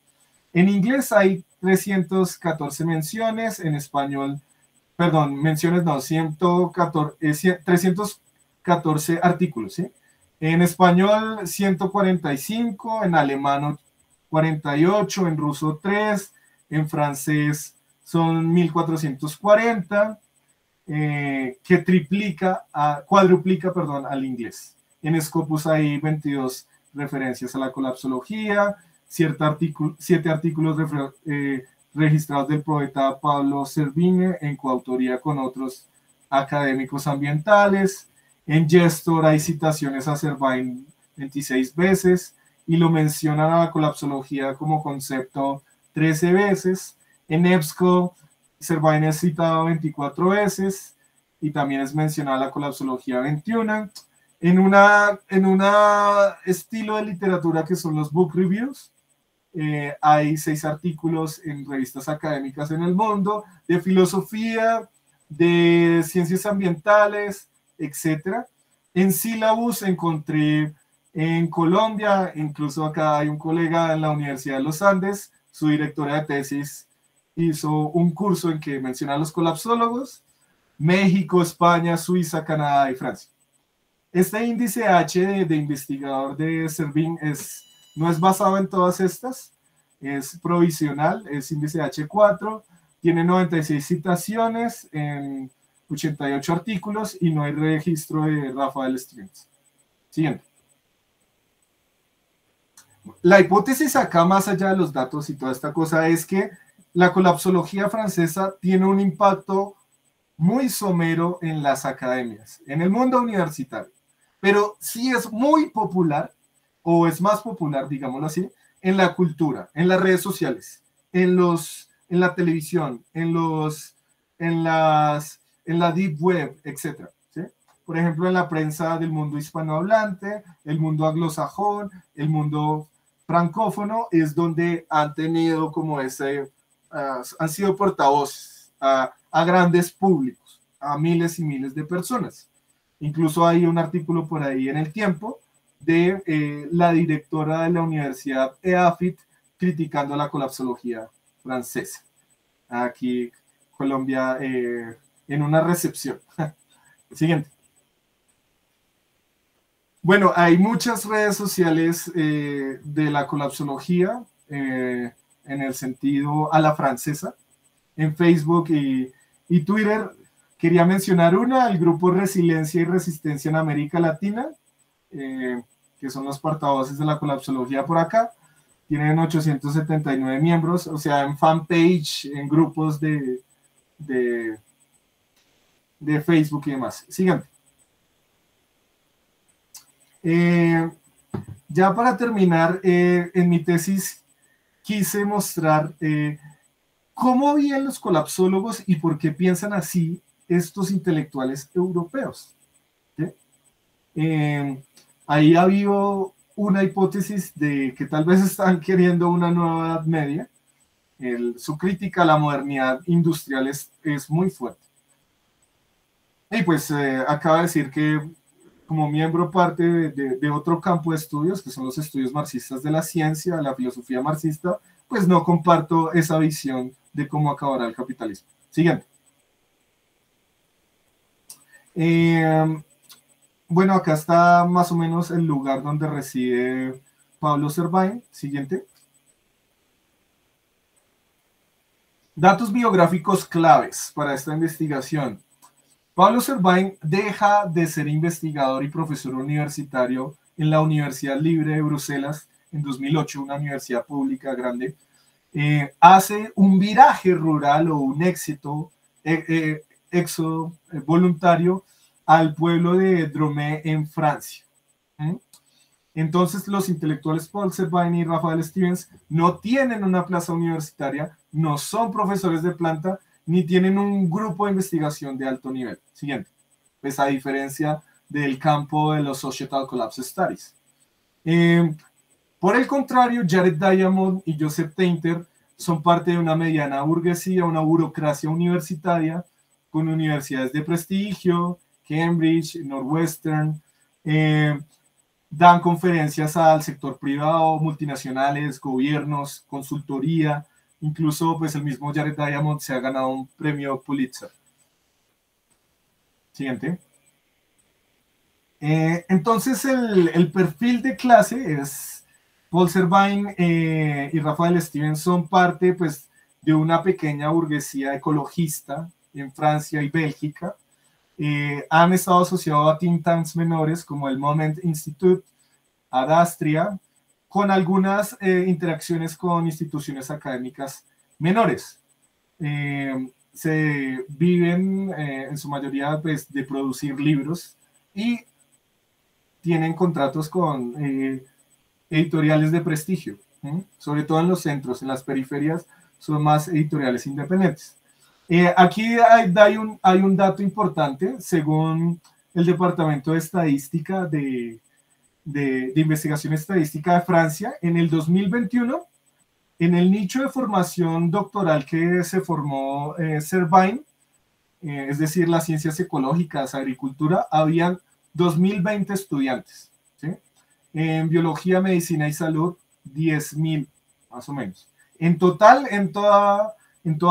En inglés hay 314 menciones, en español, perdón, menciones no, 314 artículos, ¿sí? En español 145, en alemán 48, en ruso 3, en francés son 1440, que cuadruplica, perdón, al inglés. En Scopus hay 22 referencias a la colapsología, 7 artículos registrados del poeta Pablo Servigne en coautoría con otros académicos ambientales. En Gestor hay citaciones a Servigne 26 veces y lo mencionan a la colapsología como concepto 13 veces. En EBSCO, Servigne es citado 24 veces y también es mencionada la colapsología 21. En un estilo de literatura que son los book reviews, hay 6 artículos en revistas académicas en el mundo, de filosofía, de ciencias ambientales, etc. En Syllabus encontré en Colombia, incluso acá hay un colega en la Universidad de los Andes, su directora de tesis hizo un curso en que menciona a los colapsólogos, México, España, Suiza, Canadá y Francia. Este índice H de investigador de Servigne no es basado en todas estas, es provisional, es índice H4, tiene 96 citaciones en 88 artículos y no hay registro de Rafael Stevens. Siguiente. La hipótesis acá, más allá de los datos y toda esta cosa, es que la colapsología francesa tiene un impacto muy somero en las academias, en el mundo universitario, pero sí es muy popular, o es más popular, digámoslo así, en la cultura, en las redes sociales, en la televisión, en la deep web, etc. ¿Sí? Por ejemplo, en la prensa del mundo hispanohablante, el mundo anglosajón, el mundo francófono, es donde han tenido como han sido portavoces a grandes públicos, a miles y miles de personas. Incluso hay un artículo por ahí en El Tiempo de la directora de la Universidad EAFIT criticando la colapsología francesa. Aquí, Colombia, en una recepción. Siguiente. Bueno, hay muchas redes sociales de la colapsología en el sentido a la francesa, en Facebook y Twitter. Quería mencionar una, el grupo Resiliencia y Resistencia en América Latina, que son los portavoces de la colapsología por acá. Tienen 879 miembros, o sea, en fanpage, en grupos de Facebook y demás. Siguiente. Ya para terminar, en mi tesis quise mostrar cómo veían los colapsólogos y por qué piensan así estos intelectuales europeos. ¿Sí? Ahí ha habido una hipótesis de que tal vez están queriendo una nueva Edad Media. Su crítica a la modernidad industrial es muy fuerte. Y pues acaba de decir que como miembro parte de otro campo de estudios, que son los estudios marxistas de la ciencia, la filosofía marxista, pues no comparto esa visión de cómo acabará el capitalismo. Siguiente. Bueno, acá está más o menos el lugar donde reside Pablo Servigne. Siguiente. Datos biográficos claves para esta investigación. Pablo Servigne deja de ser investigador y profesor universitario en la Universidad Libre de Bruselas en 2008, una universidad pública grande. Hace un viraje rural o un éxodo voluntario al pueblo de Dromé en Francia. Entonces los intelectuales Paul Servigne y Rafael Stevens no tienen una plaza universitaria, no son profesores de planta, ni tienen un grupo de investigación de alto nivel. Siguiente. Pues a diferencia del campo de los Societal Collapse Studies. Por el contrario, Jared Diamond y Joseph Tainter son parte de una mediana burguesía, una burocracia universitaria, con universidades de prestigio, Cambridge, Northwestern, dan conferencias al sector privado, multinacionales, gobiernos, consultoría, incluso pues el mismo Jared Diamond se ha ganado un premio Pulitzer. Siguiente. Entonces el perfil de clase es Paul Servine y Raphael Stevens son parte pues de una pequeña burguesía ecologista en Francia y Bélgica. Han estado asociados a think tanks menores como el Moment Institute, Adastria, con algunas interacciones con instituciones académicas menores. Se viven en su mayoría pues, de producir libros y tienen contratos con editoriales de prestigio, sobre todo en los centros, en las periferias son más editoriales independientes. Aquí hay un dato importante, según el Departamento de Estadística de Investigación Estadística de Francia, en el 2021, en el nicho de formación doctoral que se formó Servine, es decir, las ciencias ecológicas, agricultura, habían 2020 estudiantes, ¿sí? En biología, medicina y salud, 10.000, más o menos. En total, en toda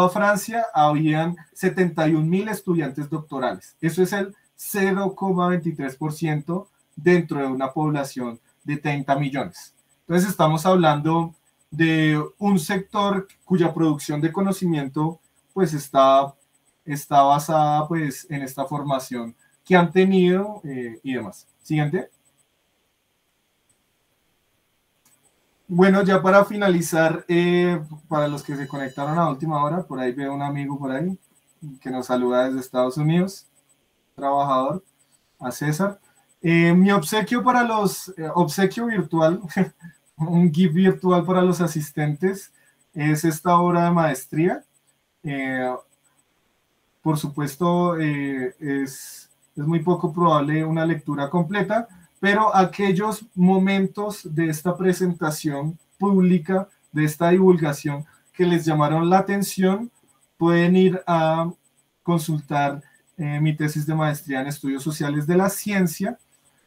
Francia, habían 71.000 estudiantes doctorales. Eso es el 0,23% dentro de una población de 30 millones. Entonces, estamos hablando de un sector cuya producción de conocimiento pues está basada pues en esta formación que han tenido y demás. Siguiente. Bueno, ya para finalizar, para los que se conectaron a última hora, por ahí veo un amigo por ahí que nos saluda desde Estados Unidos, trabajador, a César. Mi obsequio para los, obsequio virtual, un gift virtual para los asistentes, es esta obra de maestría. Por supuesto, es muy poco probable una lectura completa, pero aquellos momentos de esta presentación pública, de esta divulgación que les llamaron la atención, pueden ir a consultar mi tesis de maestría en estudios sociales de la ciencia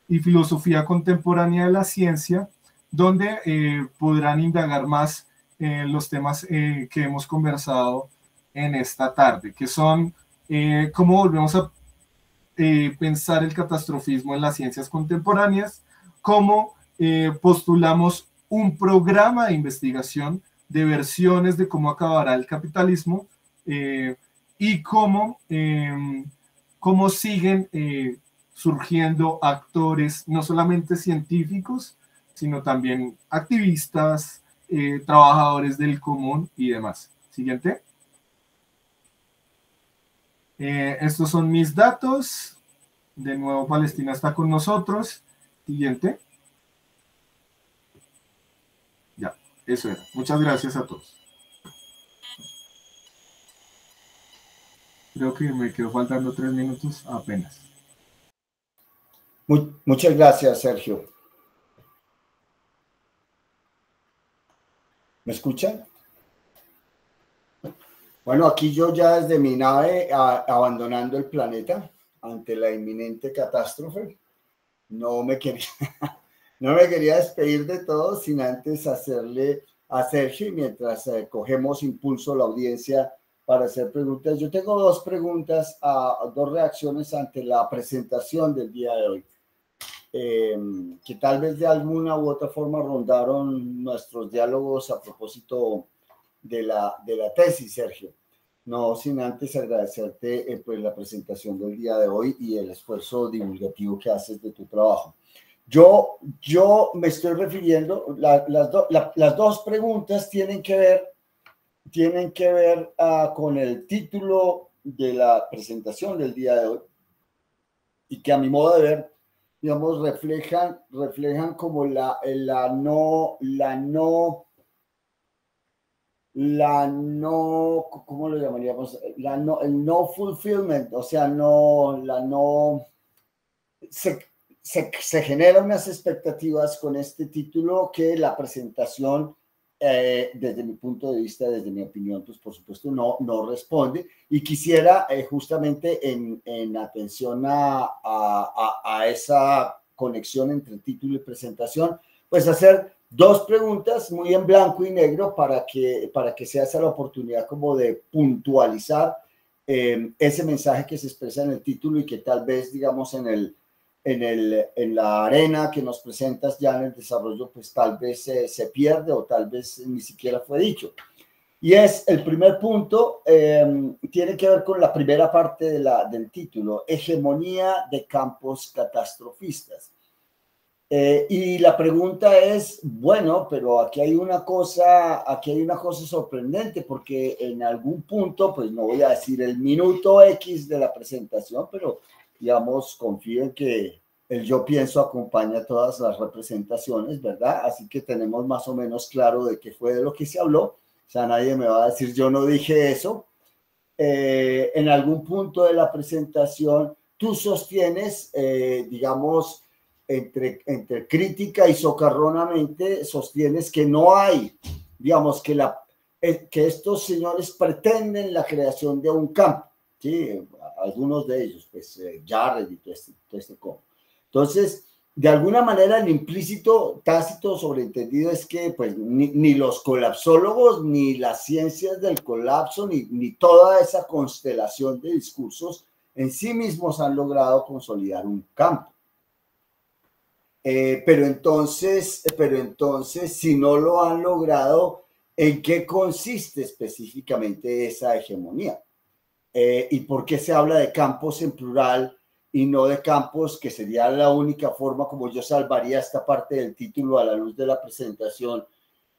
y filosofía contemporánea de la ciencia, donde podrán indagar más los temas que hemos conversado en esta tarde, que son cómo volvemos a pensar el catastrofismo en las ciencias contemporáneas, cómo postulamos un programa de investigación de versiones de cómo acabará el capitalismo y cómo siguen surgiendo actores, no solamente científicos, sino también activistas, trabajadores del común y demás. Siguiente. Estos son mis datos. De nuevo, Palestina está con nosotros. Siguiente. Ya, eso era. Muchas gracias a todos. Creo que me quedó faltando 3 minutos apenas. Muchas gracias, Sergio. ¿Me escuchan? Bueno, aquí yo ya desde mi nave abandonando el planeta ante la inminente catástrofe. No me quería despedir de todos sin antes hacerle a Sergio, y mientras cogemos impulso la audiencia para hacer preguntas. Yo tengo dos preguntas, dos reacciones ante la presentación del día de hoy, que tal vez de alguna u otra forma rondaron nuestros diálogos a propósito de la tesis, Sergio. No sin antes agradecerte pues, la presentación del día de hoy y el esfuerzo divulgativo que haces de tu trabajo. Yo me estoy refiriendo, las dos preguntas tienen que ver con el título de la presentación del día de hoy y que a mi modo de ver, digamos, reflejan como ¿cómo lo llamaríamos? El no fulfillment, o sea, se generan unas expectativas con este título que la presentación desde mi punto de vista, desde mi opinión, pues por supuesto no responde. Y quisiera justamente en atención a esa conexión entre título y presentación, pues hacer dos preguntas muy en blanco y negro para que sea esa la oportunidad como de puntualizar ese mensaje que se expresa en el título y que tal vez, digamos, en la arena que nos presentas ya en el desarrollo, pues tal vez se pierde o tal vez ni siquiera fue dicho. Y es el primer punto, tiene que ver con la primera parte del título, hegemonía de campos catastrofistas. Y la pregunta es, bueno, pero aquí hay una cosa sorprendente, porque en algún punto, pues no voy a decir el minuto X de la presentación, pero digamos, confío en que el yo pienso acompaña todas las representaciones, ¿verdad? Así que tenemos más o menos claro de qué fue de lo que se habló. O sea, nadie me va a decir, yo no dije eso. En algún punto de la presentación, tú sostienes, digamos, entre crítica y socarronamente, sostienes que no hay, digamos, que estos señores pretenden la creación de un campo, ¿sí? Algunos de ellos, pues Jared y todo este combo. Entonces, de alguna manera, el implícito, tácito, sobreentendido es que pues, ni los colapsólogos, ni las ciencias del colapso, ni toda esa constelación de discursos en sí mismos han logrado consolidar un campo. Pero entonces, si no lo han logrado, ¿en qué consiste específicamente esa hegemonía? ¿Y por qué se habla de campos en plural y no de campos, que sería la única forma como yo salvaría esta parte del título a la luz de la presentación?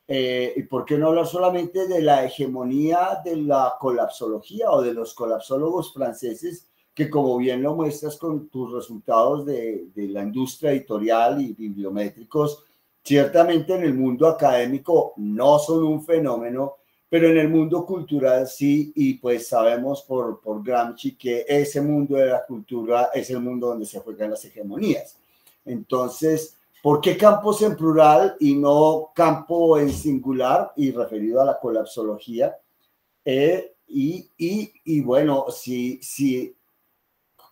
¿Y por qué no hablar solamente de la hegemonía de la colapsología o de los colapsólogos franceses, que como bien lo muestras con tus resultados de la industria editorial y bibliométricos, ciertamente en el mundo académico no son un fenómeno, pero en el mundo cultural sí, y pues sabemos por Gramsci que ese mundo de la cultura es el mundo donde se juegan las hegemonías. Entonces, ¿por qué campos en plural y no campo en singular y referido a la colapsología? Y bueno,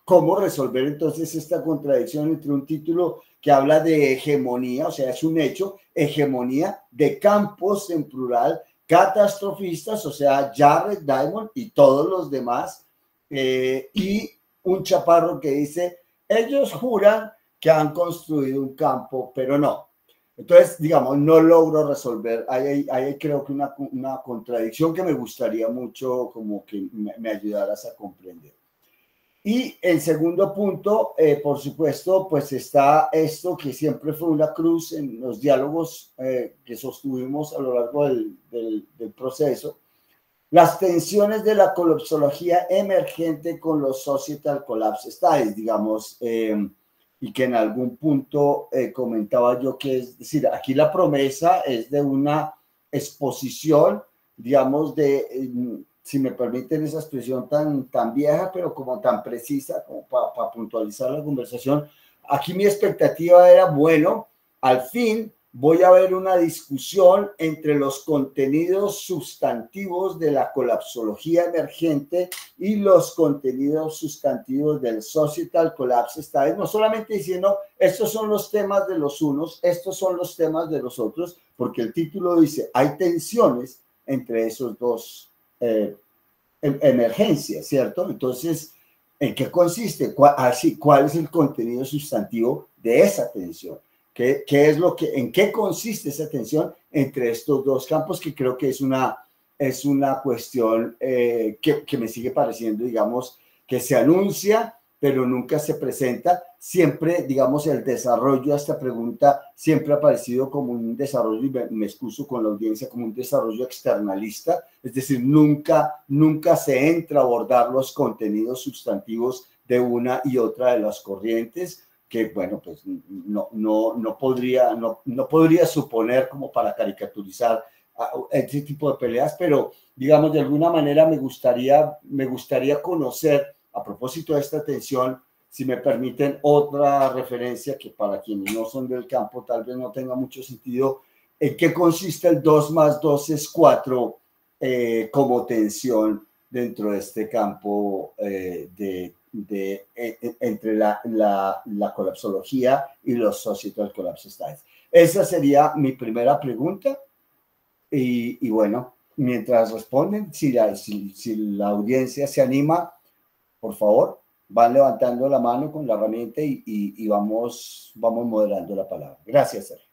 ¿cómo resolver entonces esta contradicción entre un título que habla de hegemonía, o sea, es un hecho, hegemonía de campos en plural, catastrofistas, o sea, Jared Diamond y todos los demás, y un chaparro que dice, ellos juran que han construido un campo, pero no. Entonces, digamos, no logro resolver. Hay creo que una contradicción que me gustaría mucho como que me ayudaras a comprender. Y en segundo punto, por supuesto, pues está esto que siempre fue una cruz en los diálogos que sostuvimos a lo largo del proceso, las tensiones de la colapsología emergente con los societal collapse styles, digamos, y que en algún punto comentaba yo que es decir, aquí la promesa es de una exposición, digamos, si me permiten esa expresión tan vieja, pero como tan precisa, como para puntualizar la conversación. Aquí mi expectativa era, bueno, al fin voy a ver una discusión entre los contenidos sustantivos de la colapsología emergente y los contenidos sustantivos del societal collapse style, no solamente diciendo, estos son los temas de los unos, estos son los temas de los otros, porque el título dice, hay tensiones entre esos dos emergencias, ¿cierto? Entonces, ¿en qué consiste? ¿Cuál es el contenido sustantivo de esa tensión? ¿Qué es en qué consiste esa tensión entre estos dos campos? Que creo que es una cuestión que me sigue pareciendo, digamos, que se anuncia, pero nunca se presenta. Siempre, digamos, el desarrollo a esta pregunta siempre ha parecido como un desarrollo, y me excuso con la audiencia, como un desarrollo externalista, es decir, nunca se entra a abordar los contenidos sustantivos de una y otra de las corrientes, que bueno, pues no podría suponer como para caricaturizar este tipo de peleas, pero digamos de alguna manera me gustaría conocer, a propósito de esta tensión, si me permiten otra referencia que para quienes no son del campo tal vez no tenga mucho sentido, ¿En qué consiste el 2 más 2 es 4 como tensión dentro de este campo entre la colapsología y los societal collapse styles? Esa sería mi primera pregunta. Y bueno, mientras responden, si la audiencia se anima, por favor, van levantando la mano con la herramienta y vamos moderando la palabra. Gracias, Sergio.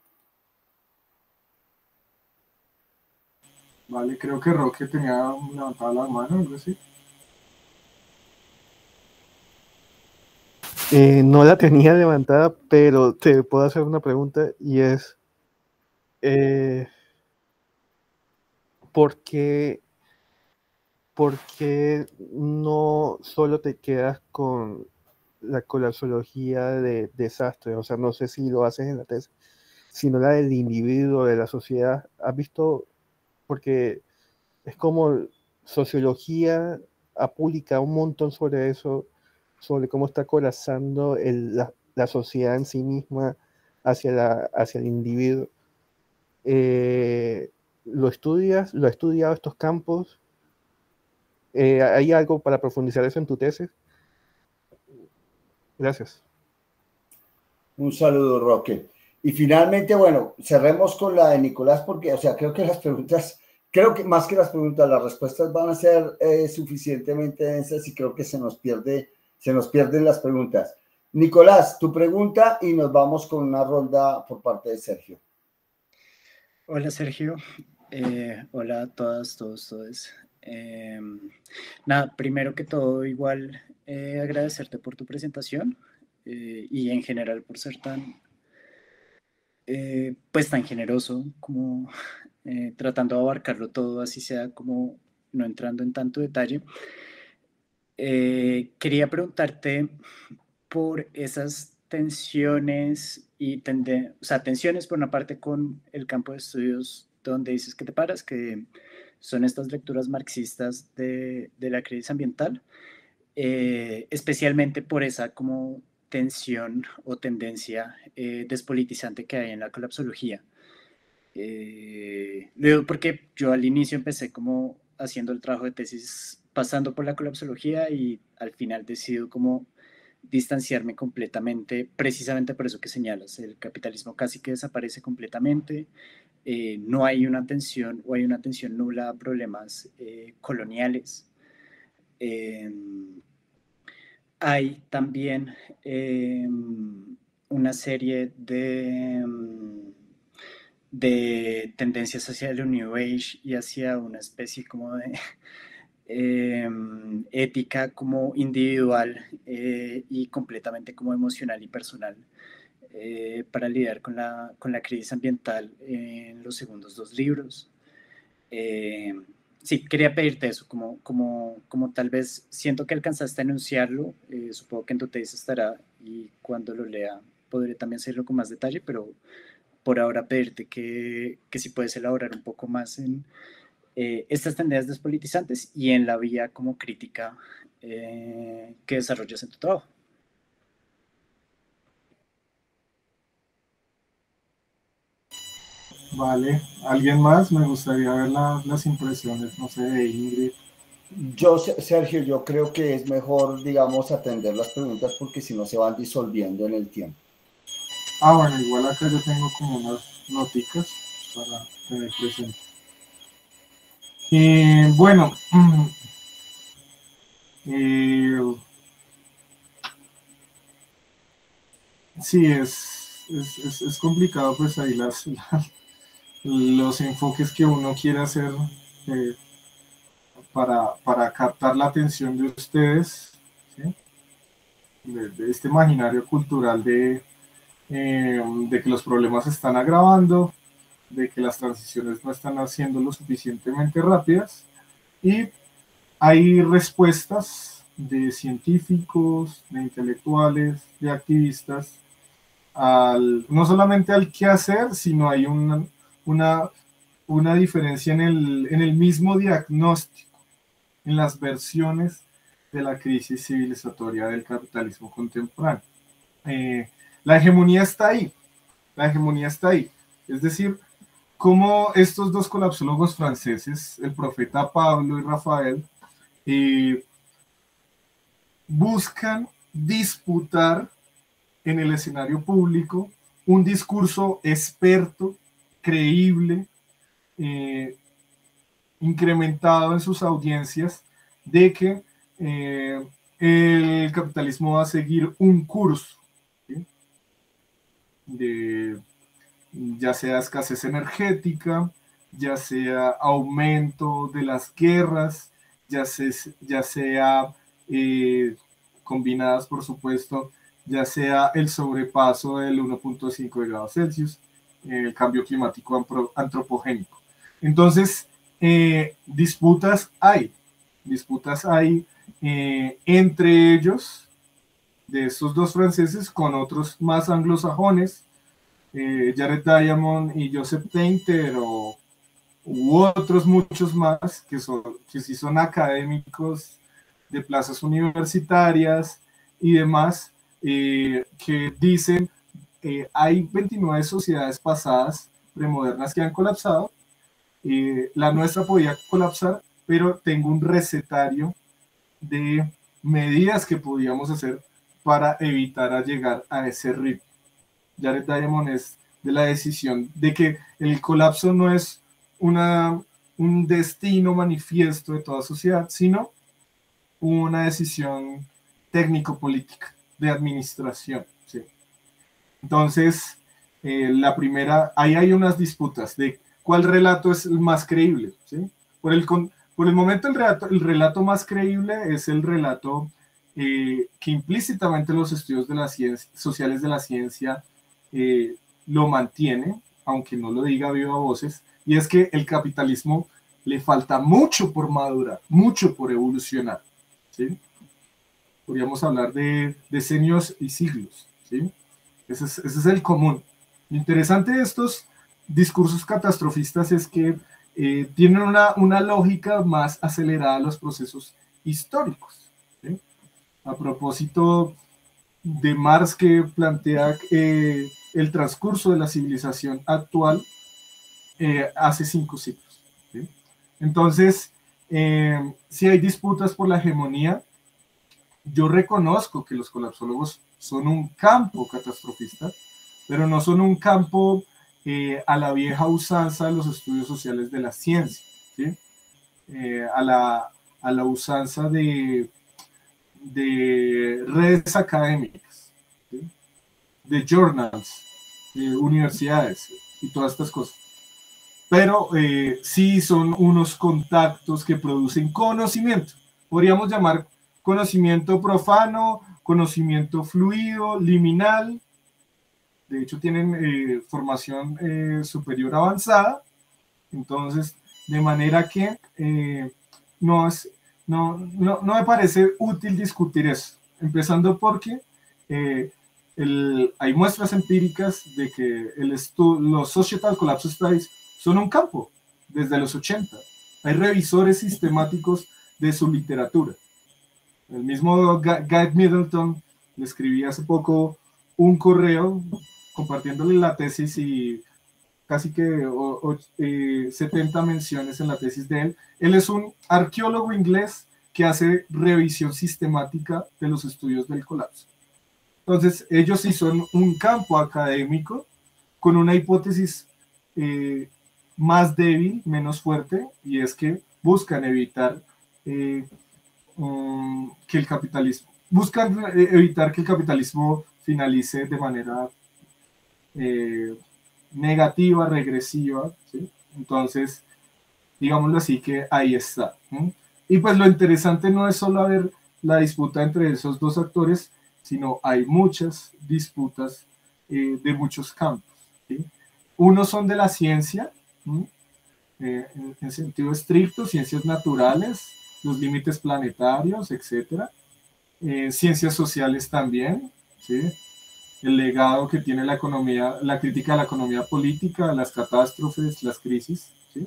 Vale, creo que Roque tenía levantada la mano, algo así. No la tenía levantada, pero te puedo hacer una pregunta y es ¿por qué no solo te quedas con la colapsología de desastre? O sea, no sé si lo haces en la tesis, sino la del individuo, de la sociedad. ¿Has visto? Porque es como sociología ha publicado un montón sobre eso, sobre cómo está colapsando la sociedad en sí misma hacia el individuo. ¿Lo estudias? ¿Lo has estudiado estos campos? ¿Hay algo para profundizar eso en tu tesis? Gracias. Un saludo, Roque. Y finalmente, bueno, cerremos con la de Nicolás, porque, o sea, creo que más que las preguntas, las respuestas van a ser suficientemente densas y creo que se nos pierden las preguntas. Nicolás, tu pregunta y nos vamos con una ronda por parte de Sergio. Hola, Sergio. Hola a todas, todos. Nada, primero que todo, igual agradecerte por tu presentación y en general por ser pues tan generoso como tratando de abarcarlo todo, así sea como no entrando en tanto detalle. Quería preguntarte por esas tensiones o sea, tensiones por una parte con el campo de estudios donde dices que te paras, que son estas lecturas marxistas de la crisis ambiental, especialmente por esa como tensión o tendencia despolitizante que hay en la colapsología. Luego, porque yo al inicio empecé como haciendo el trabajo de tesis pasando por la colapsología y al final decido como distanciarme completamente, precisamente por eso que señalas, el capitalismo casi que desaparece completamente, no hay una atención o hay una atención nula a problemas coloniales. Hay también una serie de tendencias hacia el New Age y hacia una especie como de ética como individual y completamente como emocional y personal para lidiar con la crisis ambiental en los segundos dos libros. Sí, quería pedirte eso, como tal vez siento que alcanzaste a enunciarlo, supongo que en tu tesis estará y cuando lo lea podré también hacerlo con más detalle, pero por ahora pedirte que si puedes elaborar un poco más en estas tendencias despolitizantes y en la vía como crítica que desarrollas en tu trabajo. Vale, ¿alguien más? Me gustaría ver las impresiones, no sé, de Ingrid. Sergio, yo creo que es mejor, digamos, atender las preguntas porque si no se van disolviendo en el tiempo. Bueno, igual acá yo tengo como unas noticas para tener presente. Bueno, sí, es complicado pues ahí los enfoques que uno quiere hacer para captar la atención de ustedes, ¿sí? de este imaginario cultural de que los problemas se están agravando, de que las transiciones no están haciendo lo suficientemente rápidas y hay respuestas de científicos, de intelectuales, de activistas, no solamente al qué hacer, sino hay una diferencia en el mismo diagnóstico, en las versiones de la crisis civilizatoria del capitalismo contemporáneo. La hegemonía está ahí, es decir, cómo estos dos colapsólogos franceses, el profeta Pablo y Rafael, buscan disputar en el escenario público un discurso experto, creíble, incrementado en sus audiencias, de que el capitalismo va a seguir un curso, ¿sí? Ya sea escasez energética, ya sea aumento de las guerras, ya sea combinadas, por supuesto, ya sea el sobrepaso del 1.5 de grados Celsius, el cambio climático antropogénico. Entonces, disputas hay entre ellos, de estos dos franceses, con otros más anglosajones, Jared Diamond y Joseph Tainter, u otros muchos más que sí son académicos de plazas universitarias y demás, que dicen hay 29 sociedades pasadas premodernas que han colapsado, la nuestra podía colapsar, pero tengo un recetario de medidas que podíamos hacer para evitar llegar a ese ritmo. Jared Diamond es de la decisión de que el colapso no es un destino manifiesto de toda sociedad, sino una decisión técnico-política de administración. ¿Sí? Entonces, la primera, ahí hay unas disputas de cuál relato es el más creíble. ¿Sí? Por el momento, el relato más creíble es el relato que implícitamente los estudios de la ciencia, sociales de la ciencia lo mantiene, aunque no lo diga a viva voces, y es que el capitalismo le falta mucho por madurar, mucho por evolucionar. ¿Sí? Podríamos hablar de decenios y siglos. ¿Sí? Ese es el común. Lo interesante de estos discursos catastrofistas es que tienen una lógica más acelerada a los procesos históricos. ¿Sí? A propósito de Marx, que plantea el transcurso de la civilización actual hace 5 siglos. ¿Sí? Entonces, si hay disputas por la hegemonía, yo reconozco que los colapsólogos son un campo catastrofista, pero no son un campo a la vieja usanza de los estudios sociales de la ciencia, ¿sí? A la usanza de redes académicas, ¿sí? De journals, universidades y todas estas cosas. Pero sí son unos contactos que producen conocimiento. Podríamos llamar conocimiento profano, conocimiento fluido, liminal. De hecho, tienen formación superior avanzada. Entonces, de manera que no me parece útil discutir eso. Empezando porque hay muestras empíricas de que los Societal Collapse Studies son un campo desde los 80. Hay revisores sistemáticos de su literatura. El mismo Guy Middleton le escribí hace poco un correo compartiéndole la tesis y casi que 70 menciones en la tesis de él. Él es un arqueólogo inglés que hace revisión sistemática de los estudios del colapso. Entonces, ellos sí son un campo académico con una hipótesis más débil, menos fuerte, y es que buscan evitar que el capitalismo finalice de manera negativa, regresiva, ¿sí? Entonces, digámoslo así, que ahí está. ¿Sí? Y pues lo interesante no es solo ver la disputa entre esos dos actores, sino hay muchas disputas de muchos campos. ¿Sí? Unos son de la ciencia, en sentido estricto, ciencias naturales, los límites planetarios, etcétera. Ciencias sociales también, ¿sí? El legado que tiene la economía, la crítica a la economía política, las catástrofes, las crisis, ¿sí?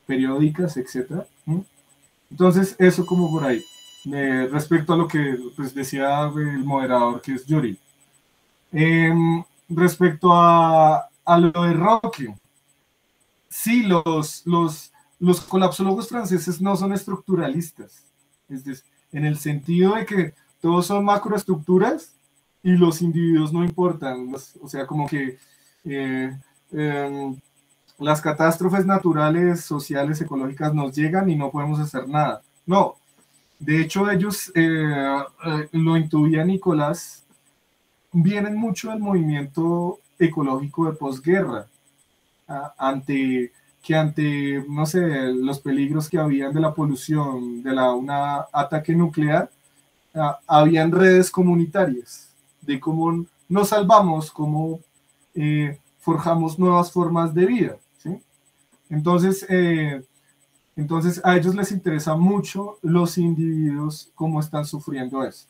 Periódicas, etcétera. Entonces, eso como por ahí. Respecto a lo que pues, decía el moderador, que es Yuri. Respecto a lo de Roque, sí, los colapsólogos franceses no son estructuralistas, es decir, en el sentido de que todos son macroestructuras y los individuos no importan, o sea, como que eh, eh, las catástrofes naturales, sociales, ecológicas nos llegan y no podemos hacer nada. No, de hecho ellos, lo intuía Nicolás, vienen mucho del movimiento ecológico de posguerra, ante no sé, los peligros que habían de la polución, de un ataque nuclear, habían redes comunitarias de cómo nos salvamos, cómo forjamos nuevas formas de vida, ¿sí? Entonces a ellos les interesa mucho los individuos, cómo están sufriendo eso,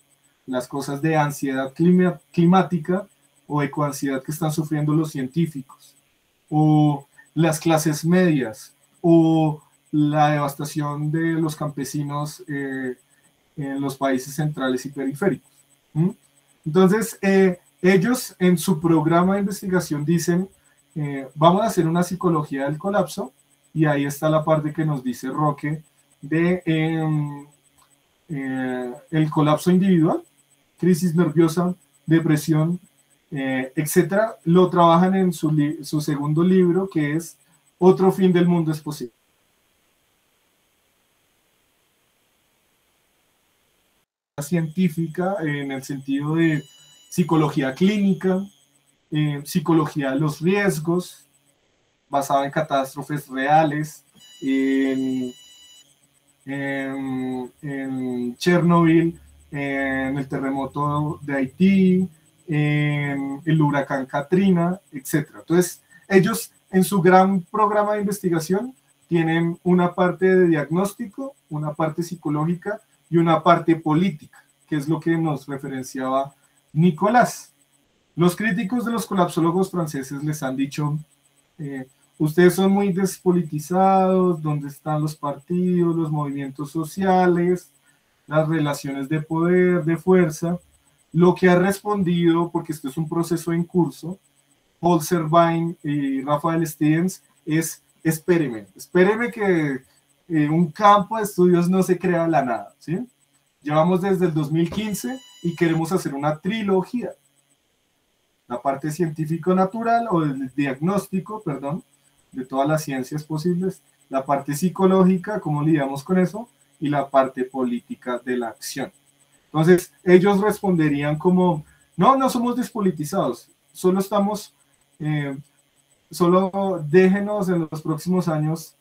las cosas de ansiedad climática o ecoansiedad que están sufriendo los científicos, o las clases medias, o la devastación de los campesinos en los países centrales y periféricos. ¿Mm? Entonces, ellos en su programa de investigación dicen, vamos a hacer una psicología del colapso, y ahí está la parte que nos dice Roque de el colapso individual, crisis nerviosa, depresión, etcétera. Lo trabajan en su segundo libro, que es Otro fin del mundo es posible. Científica en el sentido de psicología clínica, psicología de los riesgos, basada en catástrofes reales, en Chernobyl, en el terremoto de Haití, en el huracán Katrina, etc. Entonces, ellos en su gran programa de investigación tienen una parte de diagnóstico, una parte psicológica y una parte política, que es lo que nos referenciaba Nicolás. Los críticos de los colapsólogos franceses les han dicho, ustedes son muy despolitizados, ¿dónde están los partidos, los movimientos sociales, las relaciones de poder, de fuerza? Lo que ha respondido, porque esto es un proceso en curso, Paul Servine y Rafael Stevens, es espéreme que un campo de estudios no se crea de la nada, ¿sí? Llevamos desde el 2015 y queremos hacer una trilogía. La parte científico-natural o del diagnóstico, perdón, de todas las ciencias posibles, la parte psicológica, cómo lidiamos con eso, y la parte política de la acción. Entonces, ellos responderían como, no somos despolitizados, solo estamos, solo déjenos en los próximos años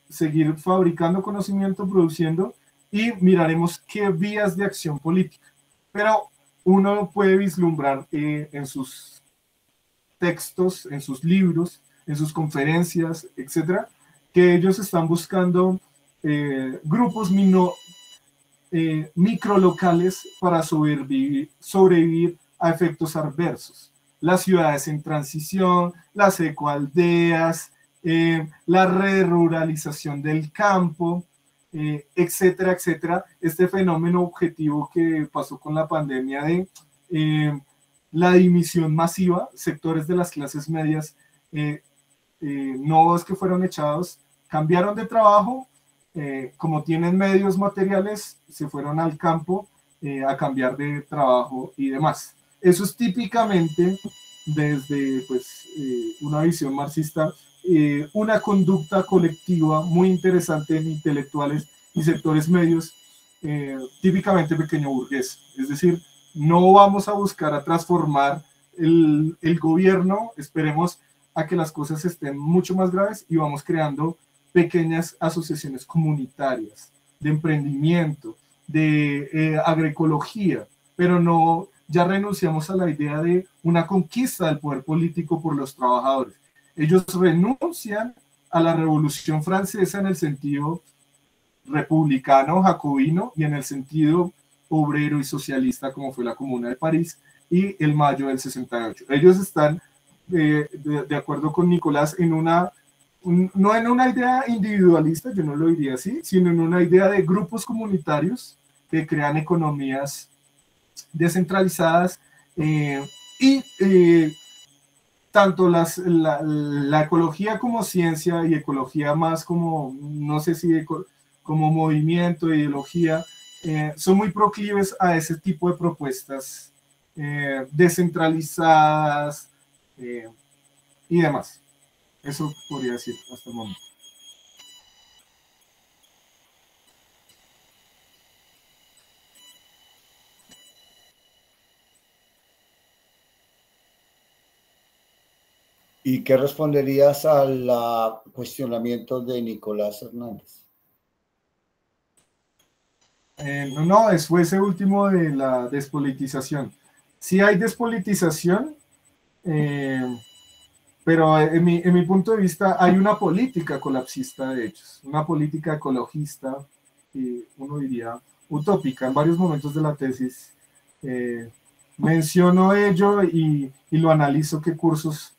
seguir fabricando conocimiento, produciendo, y miraremos qué vías de acción política. Pero uno puede vislumbrar en sus textos, en sus libros, en sus conferencias, etcétera, que ellos están buscando grupos microlocales para sobrevivir a efectos adversos. Las ciudades en transición, las ecoaldeas, la ruralización del campo, etcétera, etcétera. Este fenómeno objetivo que pasó con la pandemia de la dimisión masiva, sectores de las clases medias, no es que fueron echados, cambiaron de trabajo, como tienen medios materiales, se fueron al campo a cambiar de trabajo y demás. Eso es típicamente desde pues, una visión marxista, una conducta colectiva muy interesante en intelectuales y sectores medios, típicamente pequeño burgués. Es decir, no vamos a buscar a transformar el gobierno, esperemos a que las cosas estén mucho más graves y vamos creando pequeñas asociaciones comunitarias de emprendimiento, de agroecología, pero no, ya renunciamos a la idea de una conquista del poder político por los trabajadores. Ellos renuncian a la Revolución Francesa en el sentido republicano, jacobino, y en el sentido obrero y socialista, como fue la Comuna de París y el Mayo del 68. Ellos están, de acuerdo con Nicolás, en no en una idea individualista, yo no lo diría así, sino en una idea de grupos comunitarios que crean economías descentralizadas y tanto la ecología como ciencia y ecología más como, no sé si como movimiento, ideología, son muy proclives a ese tipo de propuestas descentralizadas y demás. Eso podría decir hasta el momento. ¿Y qué responderías al cuestionamiento de Nicolás Hernández? No, fue ese último de la despolitización. Sí hay despolitización, pero en mi punto de vista hay una política colapsista de hechos, una política ecologista, y uno diría utópica. En varios momentos de la tesis menciono ello y lo analizo qué cursos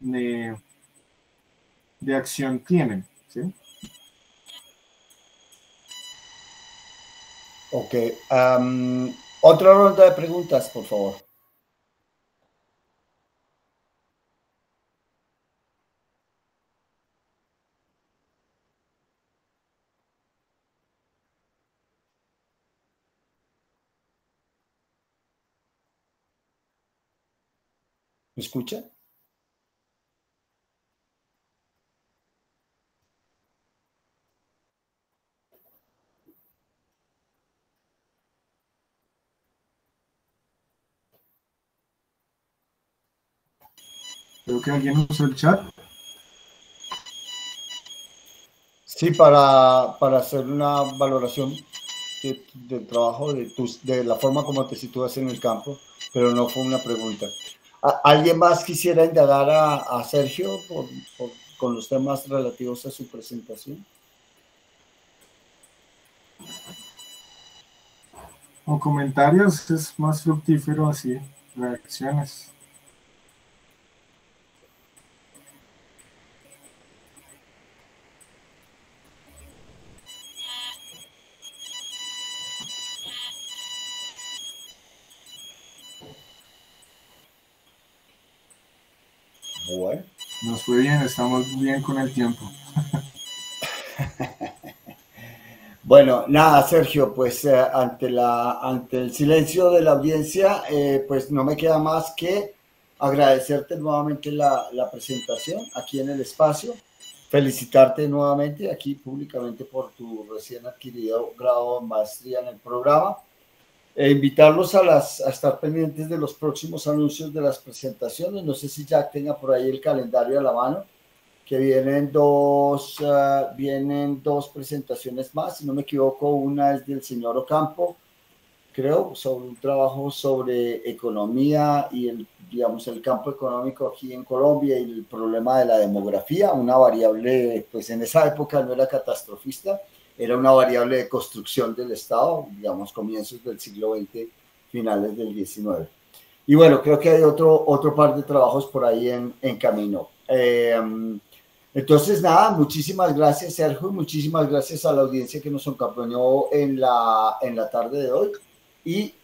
de acción tienen, ¿sí? Ok. Otra ronda de preguntas, por favor. ¿Me escucha? Creo que alguien usó el chat. Sí, para hacer una valoración del trabajo, de la forma como te sitúas en el campo, pero no fue una pregunta. ¿Alguien más quisiera indagar a Sergio con los temas relativos a su presentación? O comentarios, es más fructífero así, reacciones. Bueno. Nos fue bien, estamos bien con el tiempo. Bueno, nada, Sergio, pues ante el silencio de la audiencia, pues no me queda más que agradecerte nuevamente la presentación aquí en el espacio, felicitarte nuevamente aquí públicamente por tu recién adquirido grado de maestría en el programa, e invitarlos a estar pendientes de los próximos anuncios de las presentaciones. No sé si Jack tenga por ahí el calendario a la mano, que vienen dos presentaciones más, si no me equivoco. Una es del señor Ocampo, creo, sobre un trabajo sobre economía y el campo económico aquí en Colombia y el problema de la demografía, una variable, pues en esa época no era catastrofista, era una variable de construcción del Estado, digamos, comienzos del siglo XX, finales del XIX. Y bueno, creo que hay otro par de trabajos por ahí en camino. Entonces, nada, muchísimas gracias, Sergio, muchísimas gracias a la audiencia que nos acompañó en la tarde de hoy. Y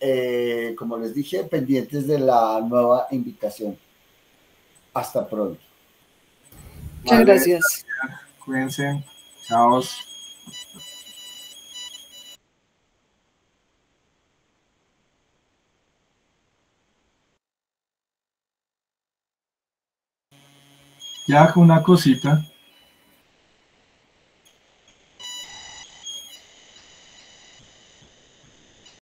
como les dije, pendientes de la nueva invitación. Hasta pronto. Muchas Vale, gracias. cuídense. Chao. Ya, una cosita.